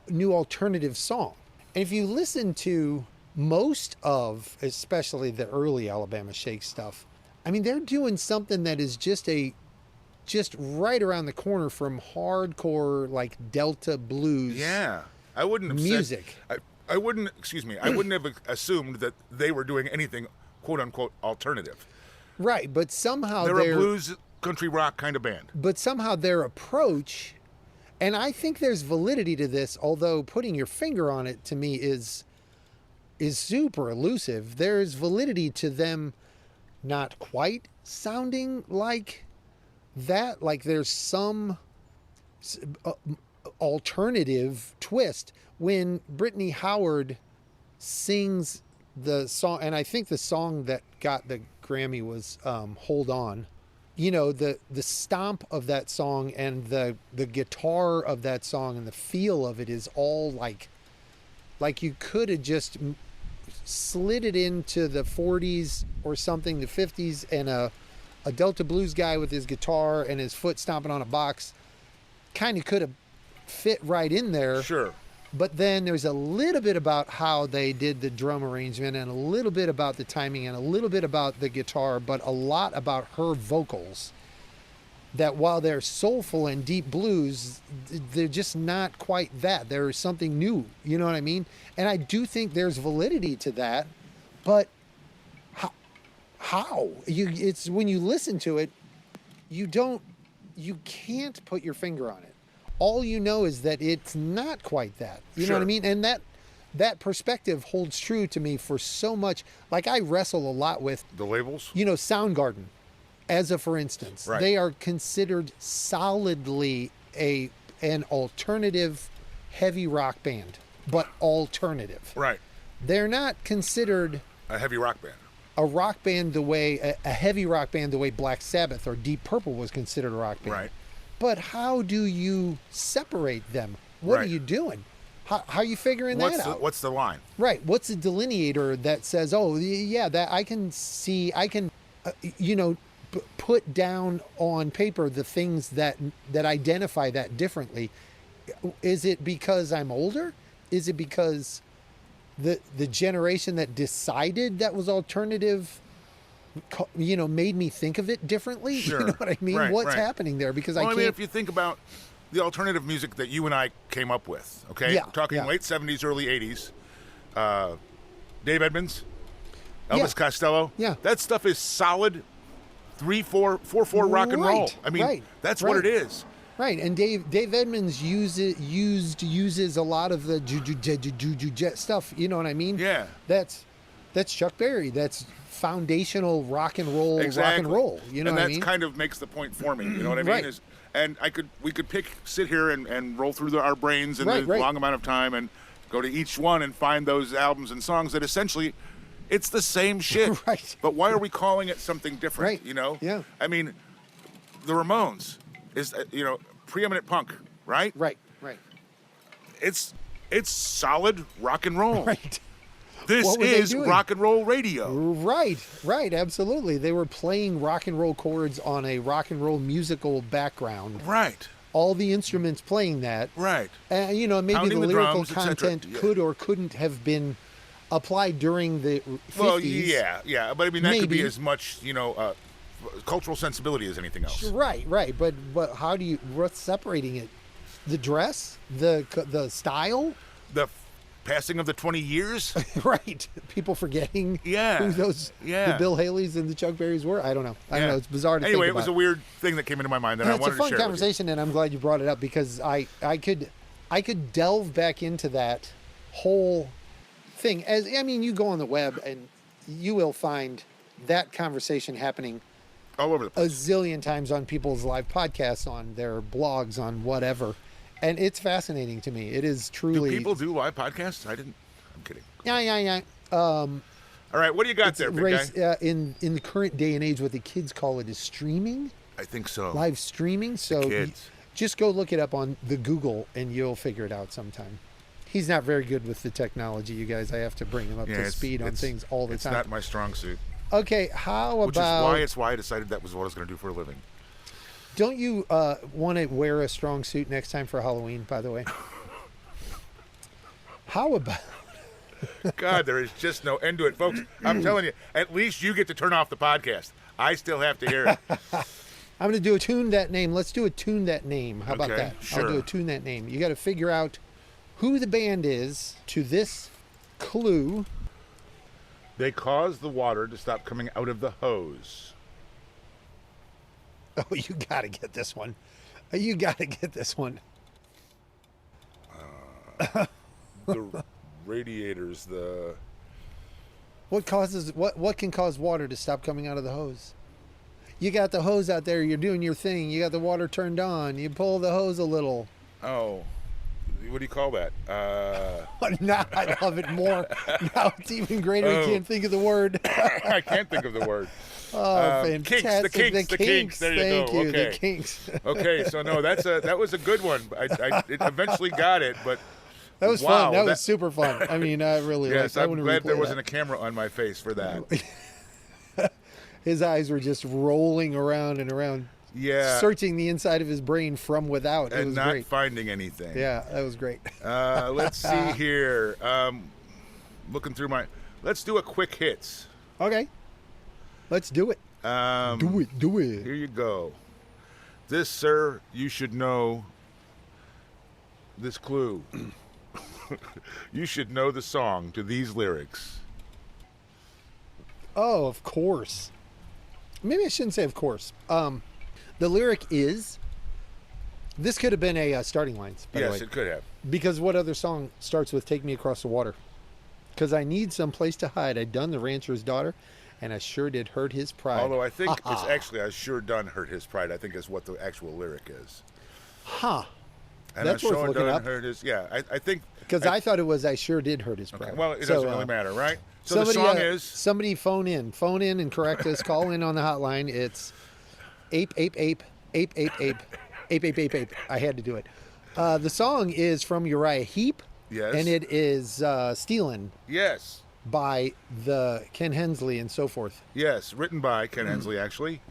New Alternative Song. And if you listen to most of, especially the early Alabama Shakes stuff, I mean, they're doing something that is just right around the corner from hardcore, like Delta blues. Yeah. I wouldn't have music. I wouldn't have assumed that they were doing anything quote unquote alternative. Right, but somehow they're a blues country rock kind of band. But somehow their approach, and I think there's validity to this, although putting your finger on it to me is super elusive. There's validity to them not quite sounding like that, like there's some alternative twist when Brittany Howard sings the song, and I think the song that got the Grammy was Hold On. The stomp of that song and the guitar of that song and the feel of it is all like you could have just slid it into the 40s or something, the 50s, and a Delta blues guy with his guitar and his foot stomping on a box kind of could have fit right in there. Sure. But then there's a little bit about how they did the drum arrangement and a little bit about the timing and a little bit about the guitar, but a lot about her vocals, that while they're soulful and deep blues, they're just not quite that. There's something new, you know what I mean? And I do think there's validity to that, but how? It's when you listen to it, you can't put your finger on it. All you know is that it's not quite that. You know what I mean? And that perspective holds true to me for so much. Like, I wrestle a lot with the labels. Soundgarden, as a for instance. Right. They are considered solidly an alternative heavy rock band, but alternative. Right. They're not considered a heavy rock band. A rock band the way a heavy rock band the way Black Sabbath or Deep Purple was considered a rock band. Right. But how do you separate them? What are you doing? How are you figuring that out? What's the line? Right. What's the delineator that says, oh, yeah, that I can put down on paper the things that identify that differently? Is it because I'm older? Is it because the generation that decided that was alternative made me think of it differently? Sure. You know what I mean? Right, What's happening there? Because I mean, if you think about the alternative music that you and I came up with, okay? Yeah, we're talking late 70s, early 80s. Dave Edmunds, Elvis Costello. Yeah. That stuff is solid 3/4 rock and roll. I mean, that's what it is. Right, and Dave Edmunds uses a lot of the jet stuff. You know what I mean? Yeah. That's Chuck Berry. That's foundational rock and roll. Rock and roll. You know what I mean? And that kind of makes the point for me. You know what I mean? Right. And we could sit here and roll through our brains in a long amount of time and go to each one and find those albums and songs that essentially it's the same shit. Right. But why are we calling it something different? Right. You know? Yeah. I mean, the Ramones is preeminent punk, right? Right. It's solid rock and roll. Right. This is rock and roll radio. Right, absolutely. They were playing rock and roll chords on a rock and roll musical background. Right. All the instruments playing that. Right. Maybe Pounding the lyrical drums, content could or couldn't have been applied during the 50s. Well, yeah. But I mean, that could be as much, cultural sensibility as anything else. Right. But what's separating it? The dress? The style? The passing of the 20 years? Right. People forgetting who those the Bill Haleys and the Chuck Berrys were. I don't know. It's bizarre to think about. Anyway, it was a weird thing that came into my mind that I wanted to share. It's a fun conversation, and I'm glad you brought it up because I could delve back into that whole thing. You go on the web and you will find that conversation happening all over the place. A zillion times on people's live podcasts, on their blogs, on whatever. And it's fascinating to me. It is truly. Do people do live podcasts? I'm kidding. Yeah. All right, what do you got there, big guy? In the current day and age, what the kids call it is streaming. I think so. Live streaming. So just go look it up on the Google, and you'll figure it out sometime. He's not very good with the technology, you guys. I have to bring him up to speed on things all the time. It's not my strong suit. Okay, how about... Which is why I decided that was what I was going to do for a living. Don't you want to wear a strong suit next time for Halloween, by the way? How about... God, there is just no end to it, folks. I'm telling you, at least you get to turn off the podcast. I still have to hear it. I'm going to do a Tune That Name. Let's do a Tune That Name. How about that? Sure. I'll do a Tune That Name. You got to figure out who the band is to this clue. They cause the water to stop coming out of the hose. Oh, you got to get this one. The radiators, What can cause water to stop coming out of the hose? You got the hose out there, you're doing your thing, you got the water turned on, you pull the hose a little. Oh. What do you call that? Now I love it more. Now it's even greater. I can't think of the word. I can't think of the word. Oh, fantastic. The Kinks. There you Thank go. you. Okay. The Kinks. Okay, so no, that was a good one. I eventually got it, but that was fun. That was super fun. I mean, I really yes, liked. I'm glad there wasn't a camera on my face for that. His eyes were just rolling around and around. Yeah. Searching the inside of his brain from without. It was not great. Finding anything. Yeah, that was great. Let's see here. Looking through let's do a quick hits. Okay. Let's do it. Do it. Here you go. This, sir, you should know this clue. You should know the song to these lyrics. Oh, of course. Maybe I shouldn't say of course. The lyric is, this could have been a starting lines, by the way. Yes, it could have. Because what other song starts with Take Me Across the Water? Because I need some place to hide. I'd done the rancher's daughter, and I sure did hurt his pride. Although I think it's actually, I sure done hurt his pride, I think is what the actual lyric is. Huh. And that's I worth sure looking done up. hurt his, I think. Because I thought it was I sure did hurt his pride. Okay, well, it doesn't really matter, right? So somebody, the song is... Somebody phone in and correct us. Call in on the hotline. It's ape. I had to do it. The song is from Uriah Heep. Yes. And it is Stealin'. Yes. By the Ken Hensley and so forth. Yes, written by Ken Hensley, actually.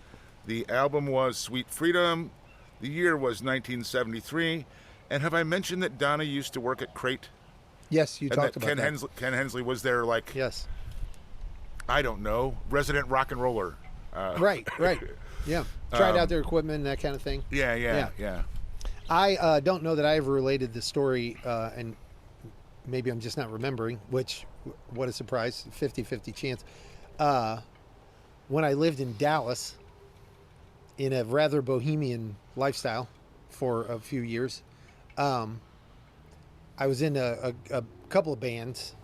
The album was Sweet Freedom. The year was 1973. And have I mentioned that Donna used to work at Crate? Yes, you talked about that. Ken Hensley was their, yes. I don't know, resident rock and roller. Right. Yeah. Tried out their equipment and that kind of thing. Yeah. I don't know that I ever related the story, and maybe I'm just not remembering, which, what a surprise, 50-50 chance. When I lived in Dallas, in a rather bohemian lifestyle for a few years. I was in a couple of bands,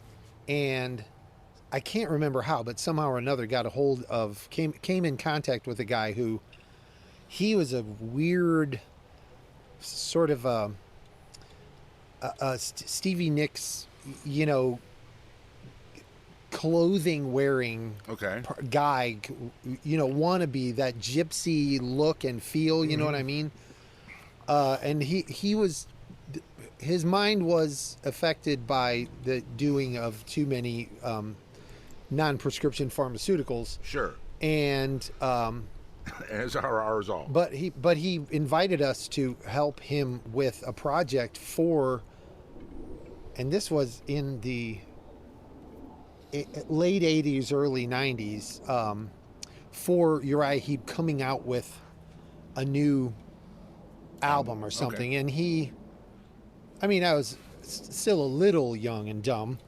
and I can't remember how, but somehow or another got a hold of, came in contact with a guy who, he was a weird sort of Stevie Nicks, you know, clothing wearing guy, you know, wannabe, that gypsy look and feel, you know what I mean? And he was, his mind was affected by the doing of too many non-prescription pharmaceuticals. Sure. And as are ours all. But he invited us to help him with a project for, and this was in the late 80s, early 90s, for Uriah Heep coming out with a new album or something. And he, I mean, I was still a little young and dumb.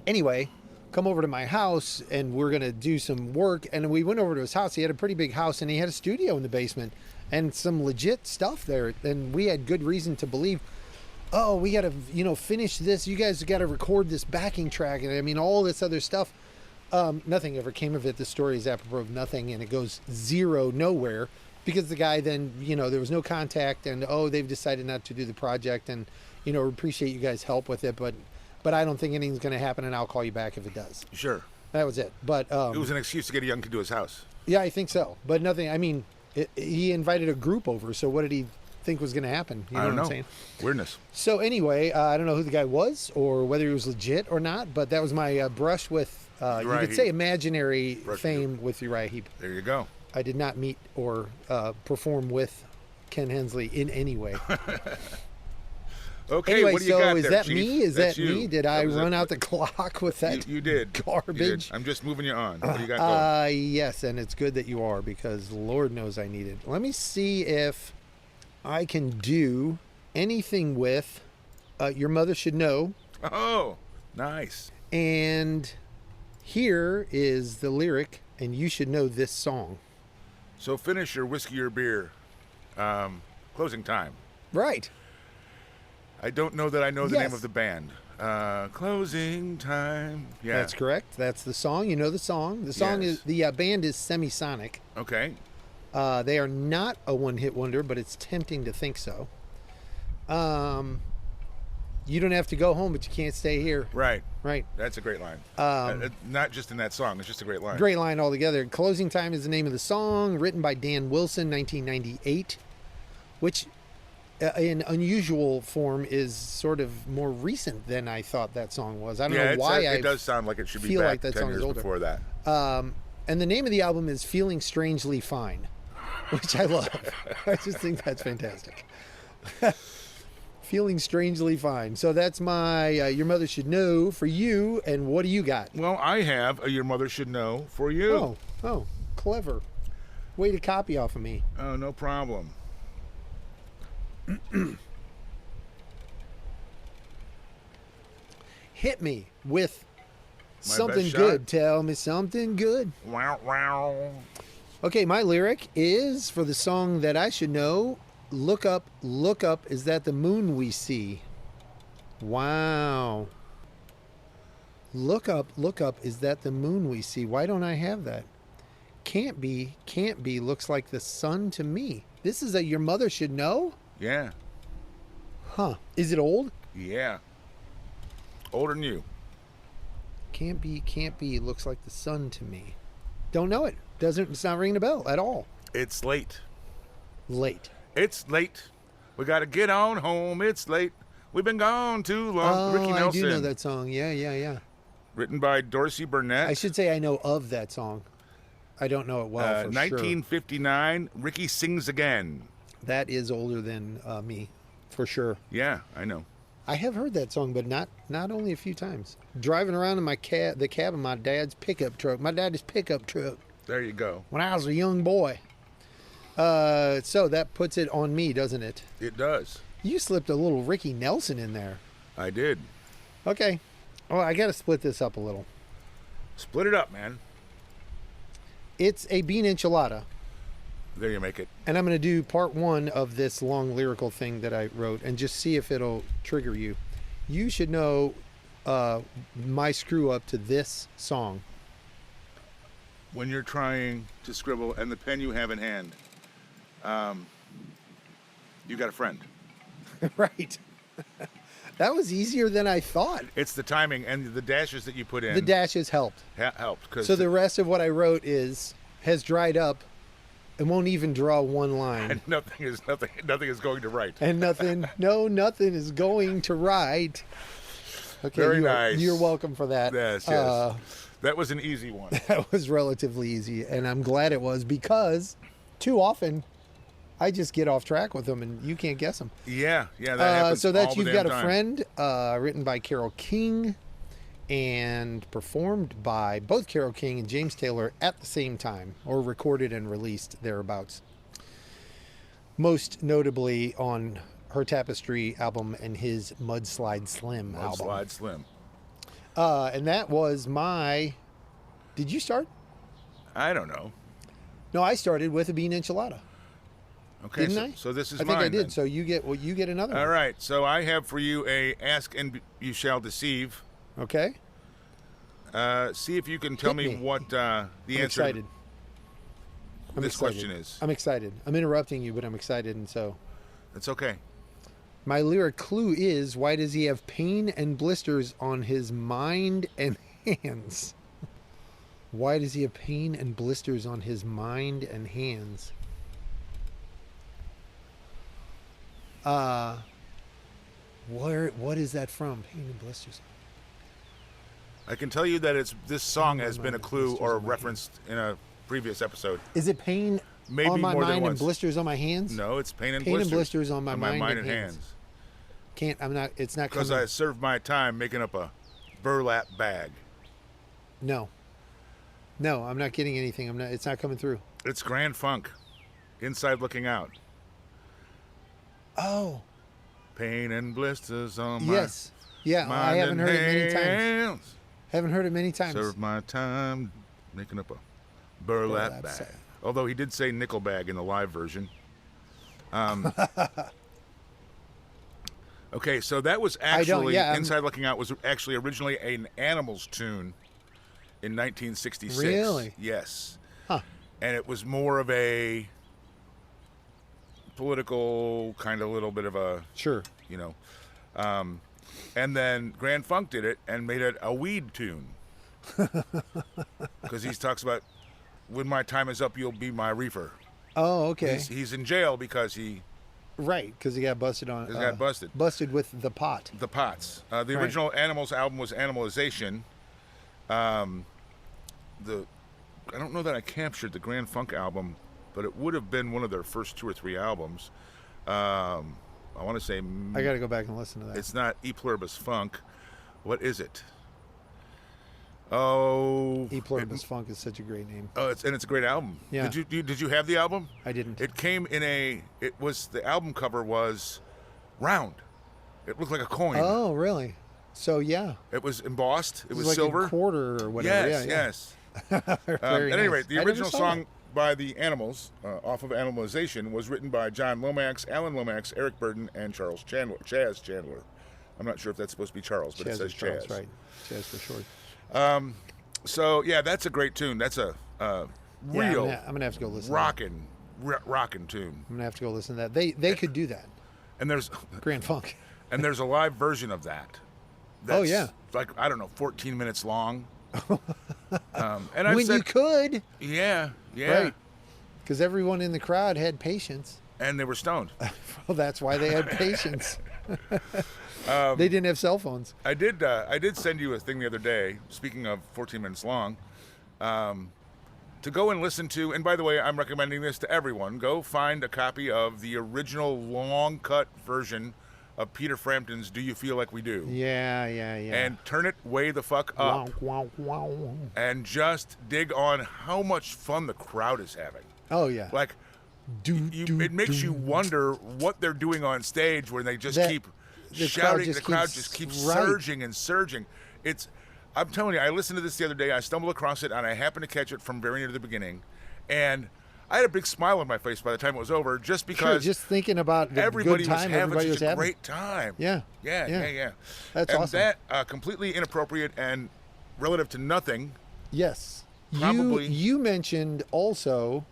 Anyway, come over to my house and we're going to do some work. And we went over to his house. He had a pretty big house and he had a studio in the basement and some legit stuff there. And we had good reason to believe, oh, we got to, you know, finish this. You guys got to record this backing track. And I mean, all this other stuff. Nothing ever came of it. The story is apropos of nothing, and it goes zero nowhere because the guy then, you know, there was no contact, and oh, they've decided not to do the project, and, you know, appreciate you guys' help with it, but I don't think anything's going to happen, and I'll call you back if it does. Sure. That was it. But it was an excuse to get a young kid to his house. Yeah, I think so. But nothing. I mean, he invited a group over, so what did he think was going to happen? You know what I'm saying? Weirdness. So anyway, I don't know who the guy was or whether he was legit or not, but that was my brush with, you could say, imaginary fame with Uriah Heep. There you go. I did not meet or perform with Ken Hensley in any way. Okay, anyway, what do you so got is there, that Chief? me? Is That's that you. me? Did I run out the clock with that? You did. Garbage. You did. I'm just moving you on. What do you got going? Yes, and it's good that you are, because Lord knows I need it. Let me see if I can do anything with Your Mother Should Know. Oh, nice. And here is the lyric, and you should know this song. So finish your whiskey or beer. Closing time. Right. I don't know that I know the name of the band. Closing time. Yeah. That's correct. That's the song. You know the song. The song is, the band is Semisonic. Okay. They are not a one-hit wonder, but it's tempting to think so. You don't have to go home, but you can't stay here. Right. Right. That's a great line. Not just in that song. It's just a great line. Great line altogether. Closing Time is the name of the song, written by Dan Wilson, 1998, which in unusual form is sort of more recent than I thought that song was. I don't know why it does sound like it should be feel back like that 10 song years is older. before that. And the name of the album is Feeling Strangely Fine, which I love. I just think that's fantastic. Feeling Strangely Fine. So that's my Your Mother Should Know for you. And what do you got? Well, I have a Your Mother Should Know for you. Oh, clever. Way to copy off of me. Oh, no problem. Hit me with My something best good. shot? Tell me something good. Wow, wow. Okay, my lyric is for the song that I should know. Look up, is that the moon we see? Wow. Look up, is that the moon we see? Why don't I have that? Can't be, looks like the sun to me. This is a Your Mother Should Know? Yeah. Huh. Is it old? Yeah. Older than you. Can't be, looks like the sun to me. Don't know it. It's not ringing a bell at all. It's late. Late. It's late. We got to get on home. It's late. We've been gone too long. Ricky Nelson. I do know that song. Yeah. Written by Dorsey Burnett. I should say I know of that song. I don't know it well for 1959, Ricky Sings Again. That is older than me, for sure. Yeah, I know. I have heard that song, but not only a few times. Driving around in the cab of my dad's pickup truck. My dad's pickup truck. There you go. When I was a young boy. So that puts it on me, doesn't it? It does. You slipped a little Ricky Nelson in there. I did. Okay. Well, I got to split this up a little. Split it up, man. It's a bean enchilada. There you make it. And I'm going to do part 1 of this long lyrical thing that I wrote and just see if it'll trigger you. You should know my screw up to this song. When you're trying to scribble and the pen you have in hand, you got a friend. Right. That was easier than I thought. It's the timing and the dashes that you put in. The dashes helped. Helped. So the rest of what I wrote has dried up and won't even draw one line. And nothing is going to write. And nothing is going to write. Okay, Very nice. You're welcome for that. Yes. That was an easy one. That was relatively easy, and I'm glad it was, because too often I just get off track with them and you can't guess them. Yeah, that happens. So that's all the You've damn Got a time. Friend, written by Carole King and performed by both Carole King and James Taylor at the same time, or recorded and released thereabouts. Most notably on her Tapestry album and his Mudslide Slim album. Mudslide Slim. And that was my... Did you start? I don't know. No, I started with a bean enchilada. Okay, Didn't I? So this is I think mine, I did. then. So you get another All one. right. So I have for you a Ask and You Shall Deceive. Okay. See if you can tell Hit me. what the I'm answer excited. to this question is. I'm excited. I'm interrupting you, but I'm excited, and so It's okay. my lyric clue is: why does he have pain and blisters on his mind and hands? Why does he have pain and blisters on his mind and hands? What is that from? Pain and blisters. I can tell you that this song has been a clue blisters or on my referenced in a previous episode. Is it pain Maybe on my more than mind and once. blisters on my hands? No, it's pain and Pain blisters. and blisters on my mind and and hands. Can't. I'm not. It's not Because coming. I served my time making up a burlap bag. No. No, I'm not getting anything. I'm not. It's not coming through. It's Grand Funk. Inside Looking Out. Oh. Pain and blisters on my Yes. Yeah. mind I haven't and heard it many times. hands. Haven't heard it many times. Served my time making up a burlap Burlap bag. sack. Although he did say nickel bag in the live version. Okay, so that was actually Inside Looking Out was actually originally an Animals tune in 1966. Really? Yes. Huh. And it was more of a political kind of little bit of a, Sure. you know. And then Grand Funk did it and made it a weed tune. Because he talks about, when my time is up, you'll be my reefer. Oh, okay. He's in jail because he Right, because he got busted on. He got busted. Busted with the pot. The pots. The original Animals album was Animalization. I don't know that I captured the Grand Funk album, but it would have been one of their first 2 or 3 albums. I want to say... I got to go back and listen to that. It's not E Pluribus Funk. What is it? Oh... E Pluribus Funk is such a great name. Oh, it's a great album. Yeah. Did you have the album? I didn't. It came in the album cover was round. It looked like a coin. Oh, really? So, yeah. It was embossed. It was like silver. a quarter or whatever. Yes. Very At any nice. rate, the I never original saw song that. by the Animals, off of Animalization, was written by John Lomax, Alan Lomax, Eric Burden, and Chaz Chandler. I'm not sure if that's supposed to be Charles, but it says Charles, Chaz. right. Chaz for short. So yeah, that's a great tune. That's a real I'm gonna have to go listen. rockin' tune. I'm gonna have to go listen to that. They could do that. And there's Grand Funk. and there's a live version of that. Oh, yeah. Like, I don't know, 14 minutes long. And I When said, you could, yeah, right? Because everyone in the crowd had patience. and they were stoned. Well, that's why they had patience. They didn't have cell phones. I did send you a thing the other day, speaking of 14 minutes long, to go and listen to, and by the way, I'm recommending this to everyone, go find a copy of the original long cut version of Peter Frampton's Do You Feel Like We Do? Yeah. And turn it way the fuck up. Wow. And just dig on how much fun the crowd is having. Oh, yeah. Like, it makes you wonder what they're doing on stage when they just keep shouting. The crowd just keeps surging and surging. I'm telling you, I listened to this the other day. I stumbled across it, and I happened to catch it from very near the beginning. And I had a big smile on my face by the time it was over, just because just thinking about the everybody good time was having everybody such was a having. great time. Yeah. Yeah. That's and awesome. that completely inappropriate and relative to nothing. Yes. Probably. You mentioned also,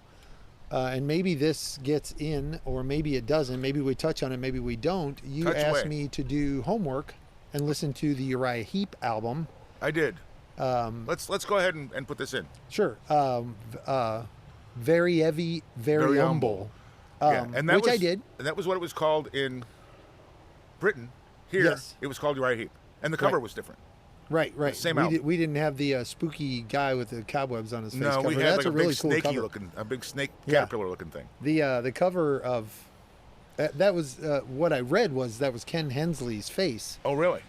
and maybe this gets in, or maybe it doesn't. Maybe we touch on it, maybe we don't. You Touch asked away. me to do homework and listen to the Uriah Heep album. I did. Let's go ahead and put this in. Sure. Very heavy, very humble. And that which was, I did. And that was what it was called in Britain. Here, Yes. it was called Uriah Heep, and the cover was different. Right. Same album. We didn't have the spooky guy with the cobwebs on his face. No, cover. we had That's like a a really big cool snaky cover. looking, a big snake Yeah. caterpillar looking thing. The cover of that was what I read was that was Ken Hensley's face, Oh, really?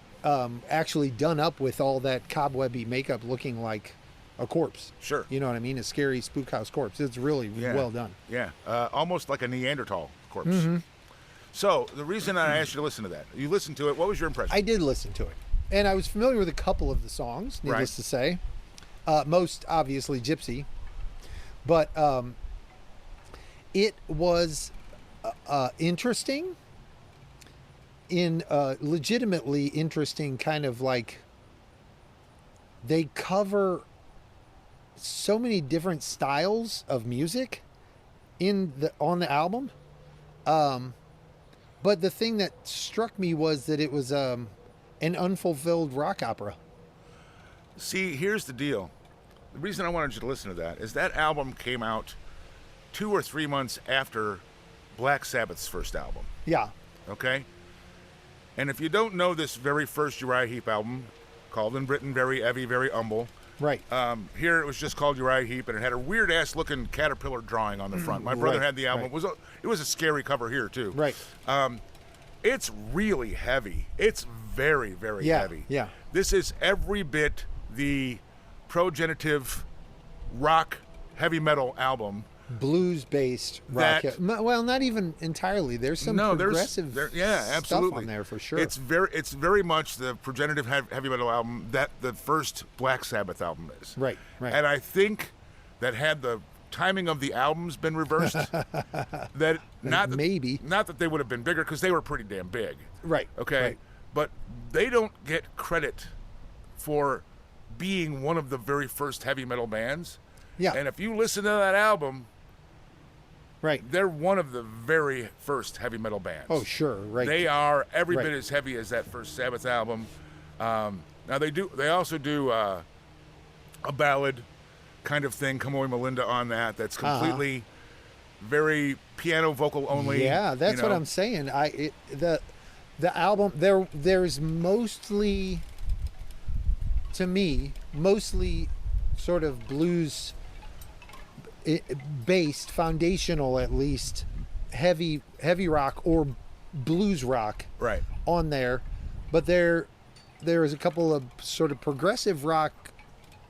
actually done up with all that cobwebby makeup, looking like a corpse. Sure. You know what I mean? A scary spook house corpse. It's really well done. Yeah, almost like a Neanderthal corpse. Mm-hmm. So the reason I asked you to listen to that, you listened to it. What was your impression? I did listen to it, and I was familiar with a couple of the songs. Needless Right. to say, most obviously Gypsy, but it was interesting. In legitimately interesting kind of like, they cover so many different styles of music on the album. But the thing that struck me was that it was an unfulfilled rock opera. See, here's the deal. The reason I wanted you to listen to that is that album came out 2 or 3 months after Black Sabbath's first album. Yeah. Okay? And if you don't know this very first Uriah Heep album, called in Britain Very Heavy, Very Humble, Right. here it was just called Uriah Heep, and it had a weird ass looking caterpillar drawing on the front. My brother Right, had the album. right. It was a scary cover here too. Right. It's really heavy. It's very, very Yeah, heavy. yeah. This is every bit the progenitive rock heavy metal album. Blues based rock. That- Well, not even entirely. There's some progressive absolutely. stuff on there for sure. It's very much the progenitive heavy metal album that the first Black Sabbath album is. Right. And I think that had the timing of the albums been reversed, that Maybe. not that they would have been bigger, because they were pretty damn big. Right. Okay. Right. But they don't get credit for being one of the very first heavy metal bands. Yeah. And if you listen to that album, Right. they're one of the very first heavy metal bands. Oh, sure. Right. They are every Right. bit as heavy as that first Sabbath album. Now they also do a ballad kind of thing, Come Away Melinda, on that. That's completely very piano vocal only. Yeah, that's what I'm saying. The album there's mostly, to me, sort of blues based, foundational at least, heavy rock or blues rock Right. on there, but there is a couple of sort of progressive rock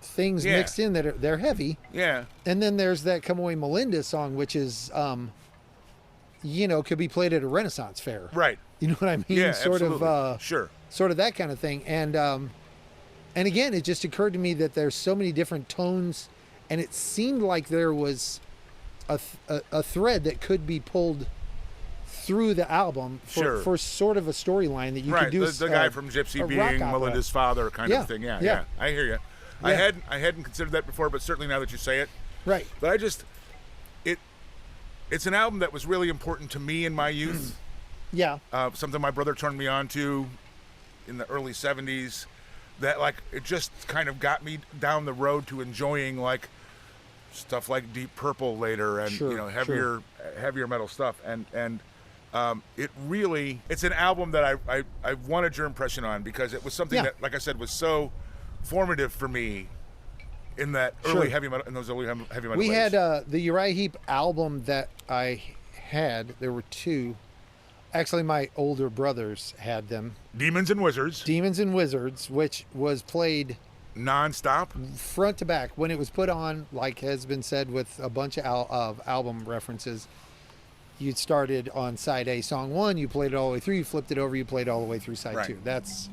things Yeah. mixed in that they're heavy. Yeah. And then there's that Come Away Melinda song, which is, could be played at a Renaissance fair. Right. You know what I mean? Yeah, sort absolutely. of, Sure. sort of that kind of thing. And again, it just occurred to me that there's so many different tones, and it seemed like there was a thread that could be pulled through the album for sort of a storyline that you Right. could do. The guy from Gypsy a rock being opera. Melinda's father kind Yeah, of thing. Yeah, yeah. I hear you. Yeah. I hadn't considered that before, but certainly now that you say it. Right. But it's an album that was really important to me in my youth. Yeah. Something my brother turned me on to in the early 70s, that like it just kind of got me down the road to enjoying like stuff like Deep Purple later, and Sure, heavier metal stuff, and it's an album that I wanted your impression on, because it was something that, like I said, was so formative for me in that early heavy metal, in those early heavy metal We days. had the Uriah Heep album that I had. There were two. Actually, my older brothers had them. Demons and Wizards, Demons and Wizards, which was played non-stop. front to back when it was put on, like has been said, with a bunch of album references. You started on side A, song 1, you played it all the way through, you flipped it over, you played all the way through side Right. 2. That's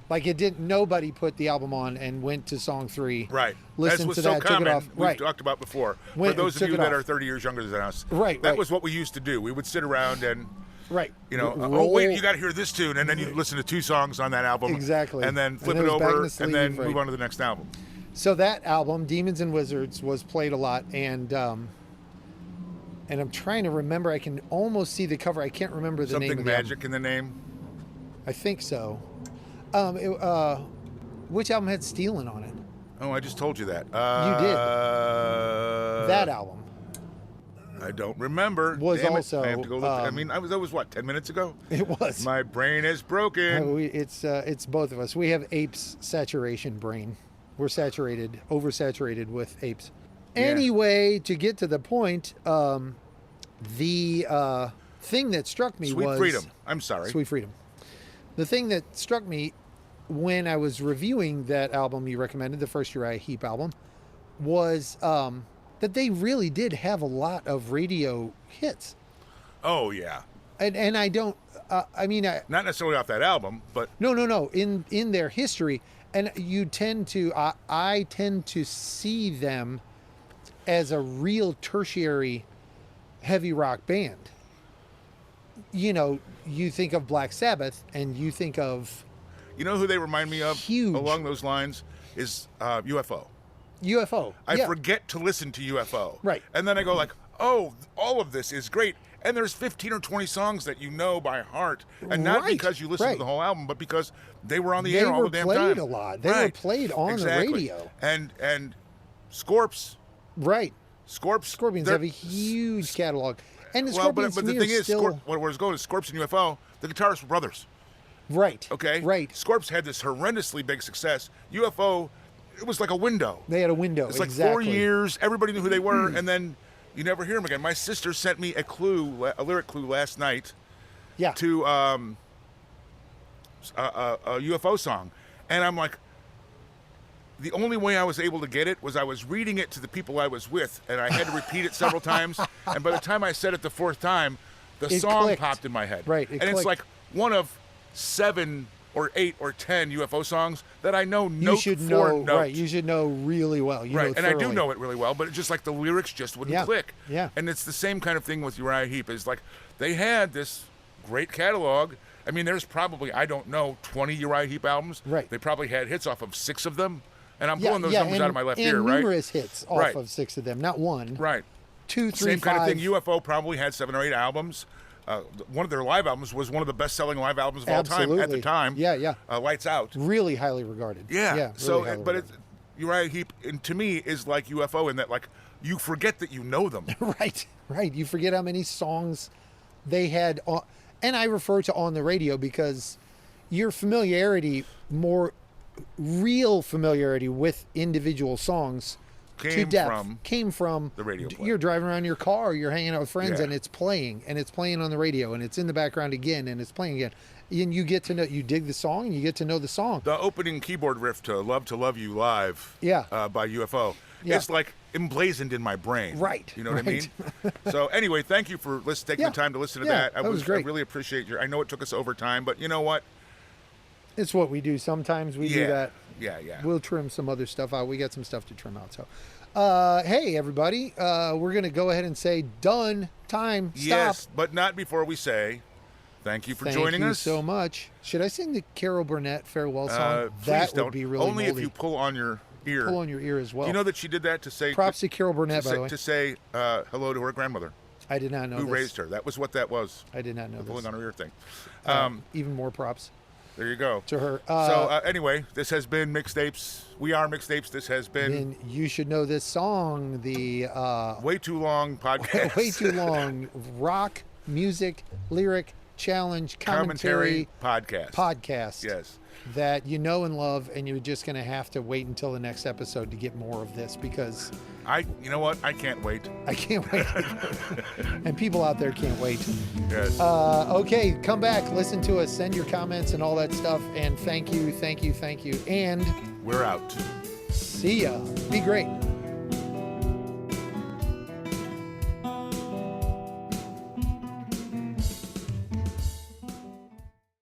Like it didn't. Nobody put the album on and went to song 3. Right. Listened As was to so that, common, took it off. we've Right. talked about before. Went For those and of you took it that off. are 30 years younger than us, Right, that right. was what we used to do. We would sit around and, Right. you know, oh, Roll- wait, you got to hear this tune. And then you listen to 2 songs on that album. Exactly. And then flip And it it was back in over the sleeve, and then right. move on to the next album. So that album, Demons and Wizards, was played a lot, and I'm trying to remember. I can almost see the cover. I can't remember the name Something of the album. magic in the name. I think so. Which album had Stealin' on it? Oh, I just told you that. You did. That album I don't remember. was Damn it. also. I have to go look. I mean, that was what, 10 minutes ago? It was. My brain is broken. It's both of us. We have Apes saturation brain. We're oversaturated with Apes. Yeah. Anyway, to get to the point, the thing that struck me Sweet was Freedom. I'm sorry. Sweet Freedom. The thing that struck me when I was reviewing that album you recommended, the first Uriah Heep album, was that they really did have a lot of radio hits. Oh, yeah. And I don't, Not necessarily off that album, but no, in their history. And you tend to, I tend to see them as a real tertiary heavy rock band. You know, you think of Black Sabbath and you think of you know who they remind me of Huge. along those lines is UFO. UFO. I Yeah. forget to listen to UFO. Right. And then I go like, oh, all of this is great. And there's 15 or 20 songs that you know by heart. And not Right, because you listen right. to the whole album, but because they were on the They air all were the damn played time. a lot. They were Right. played on the Exactly. radio. And Scorps. Right. Scorpions Scorpions have a huge catalog. And the Scorpions but to the me thing are is, still... where it's going is Scorps and UFO, the guitarists were brothers. Right. Okay? Right. Scorps had this horrendously big success. UFO, it was like a window. They had a window. It's like exactly. 4 years. Everybody knew who they were, and then you never hear them again. My sister sent me a lyric clue last night Yeah. to a UFO song, and I'm like, the only way I was able to get it was I was reading it to the people I was with, and I had to repeat it several times. And by the time I said it the 4th time, the It song clicked. popped in my head. Right, it and it's clicked. like one of 7 or 8 or 10 UFO songs that I know You note should for know, note. right? You should know really well. You Right, know and I do thoroughly. know it really well, but it's just like the lyrics just wouldn't Yeah, click. yeah. And it's the same kind of thing with Uriah Heep. Is like they had this great catalog. I mean, there's probably, I don't know, 20 Uriah Heep albums. Right. They probably had hits off of 6 of them. And I'm Yeah, pulling those yeah, numbers and, out of my left and ear, right? numerous hits off Right. of 6 of them, not one. Right. 2, 3, Same 5. kind of thing. UFO probably had 7 or 8 albums. One of their live albums was one of the best-selling live albums of all time at the Absolutely. time. Yeah, yeah. Lights Out. Really highly regarded. Yeah. Really So, highly but regarded. Uriah Heep, and to me, is like UFO in that, like, you forget that you know them. Right, right. You forget how many songs they had on, and I refer to on the radio because your familiarity, more real familiarity with individual songs to Came depth from came from the radio play. You're driving around your car, you're hanging out with friends, Yeah. and it's playing on the radio, and it's in the background again, and it's playing again. And you get to know, you dig the song, and you get to know the song. The opening keyboard riff to Love You Live Yeah. By UFO. Yeah. It's like emblazoned in my brain. Right, You know what right. I mean? So anyway, thank you for taking Yeah. the time to listen to Yeah, that. that was great. I really appreciate I know it took us over time, but you know what? It's what we do. Sometimes we do that. Yeah. We'll trim some other stuff out. We got some stuff to trim out. So, hey, everybody, we're going to go ahead and say done. Time. Stop. Yes, but not before we say thank you for joining us. Thank you so much. Should I sing the Carol Burnett farewell song? Please That don't. would be really Only moldy. if you pull on your ear. Pull on your ear as well. Do you know that she did that to say Props to Carol Burnett, by the way. to say hello to her grandmother I did not know who this. raised her. That was what that was. I did not know Pulling this. on her ear thing. Even more props There you go. to her. So anyway, this has been Mixtapes. We are Mixtapes. This has been then you should know this song. The way too long podcast. way too long rock music lyric challenge commentary podcast. Yes. That you know and love, and you're just going to have to wait until the next episode to get more of this because You know what? I can't wait. I can't wait. And people out there can't wait. Yes. Okay, come back, listen to us, send your comments and all that stuff. And thank you. And We're out. see ya. Be great.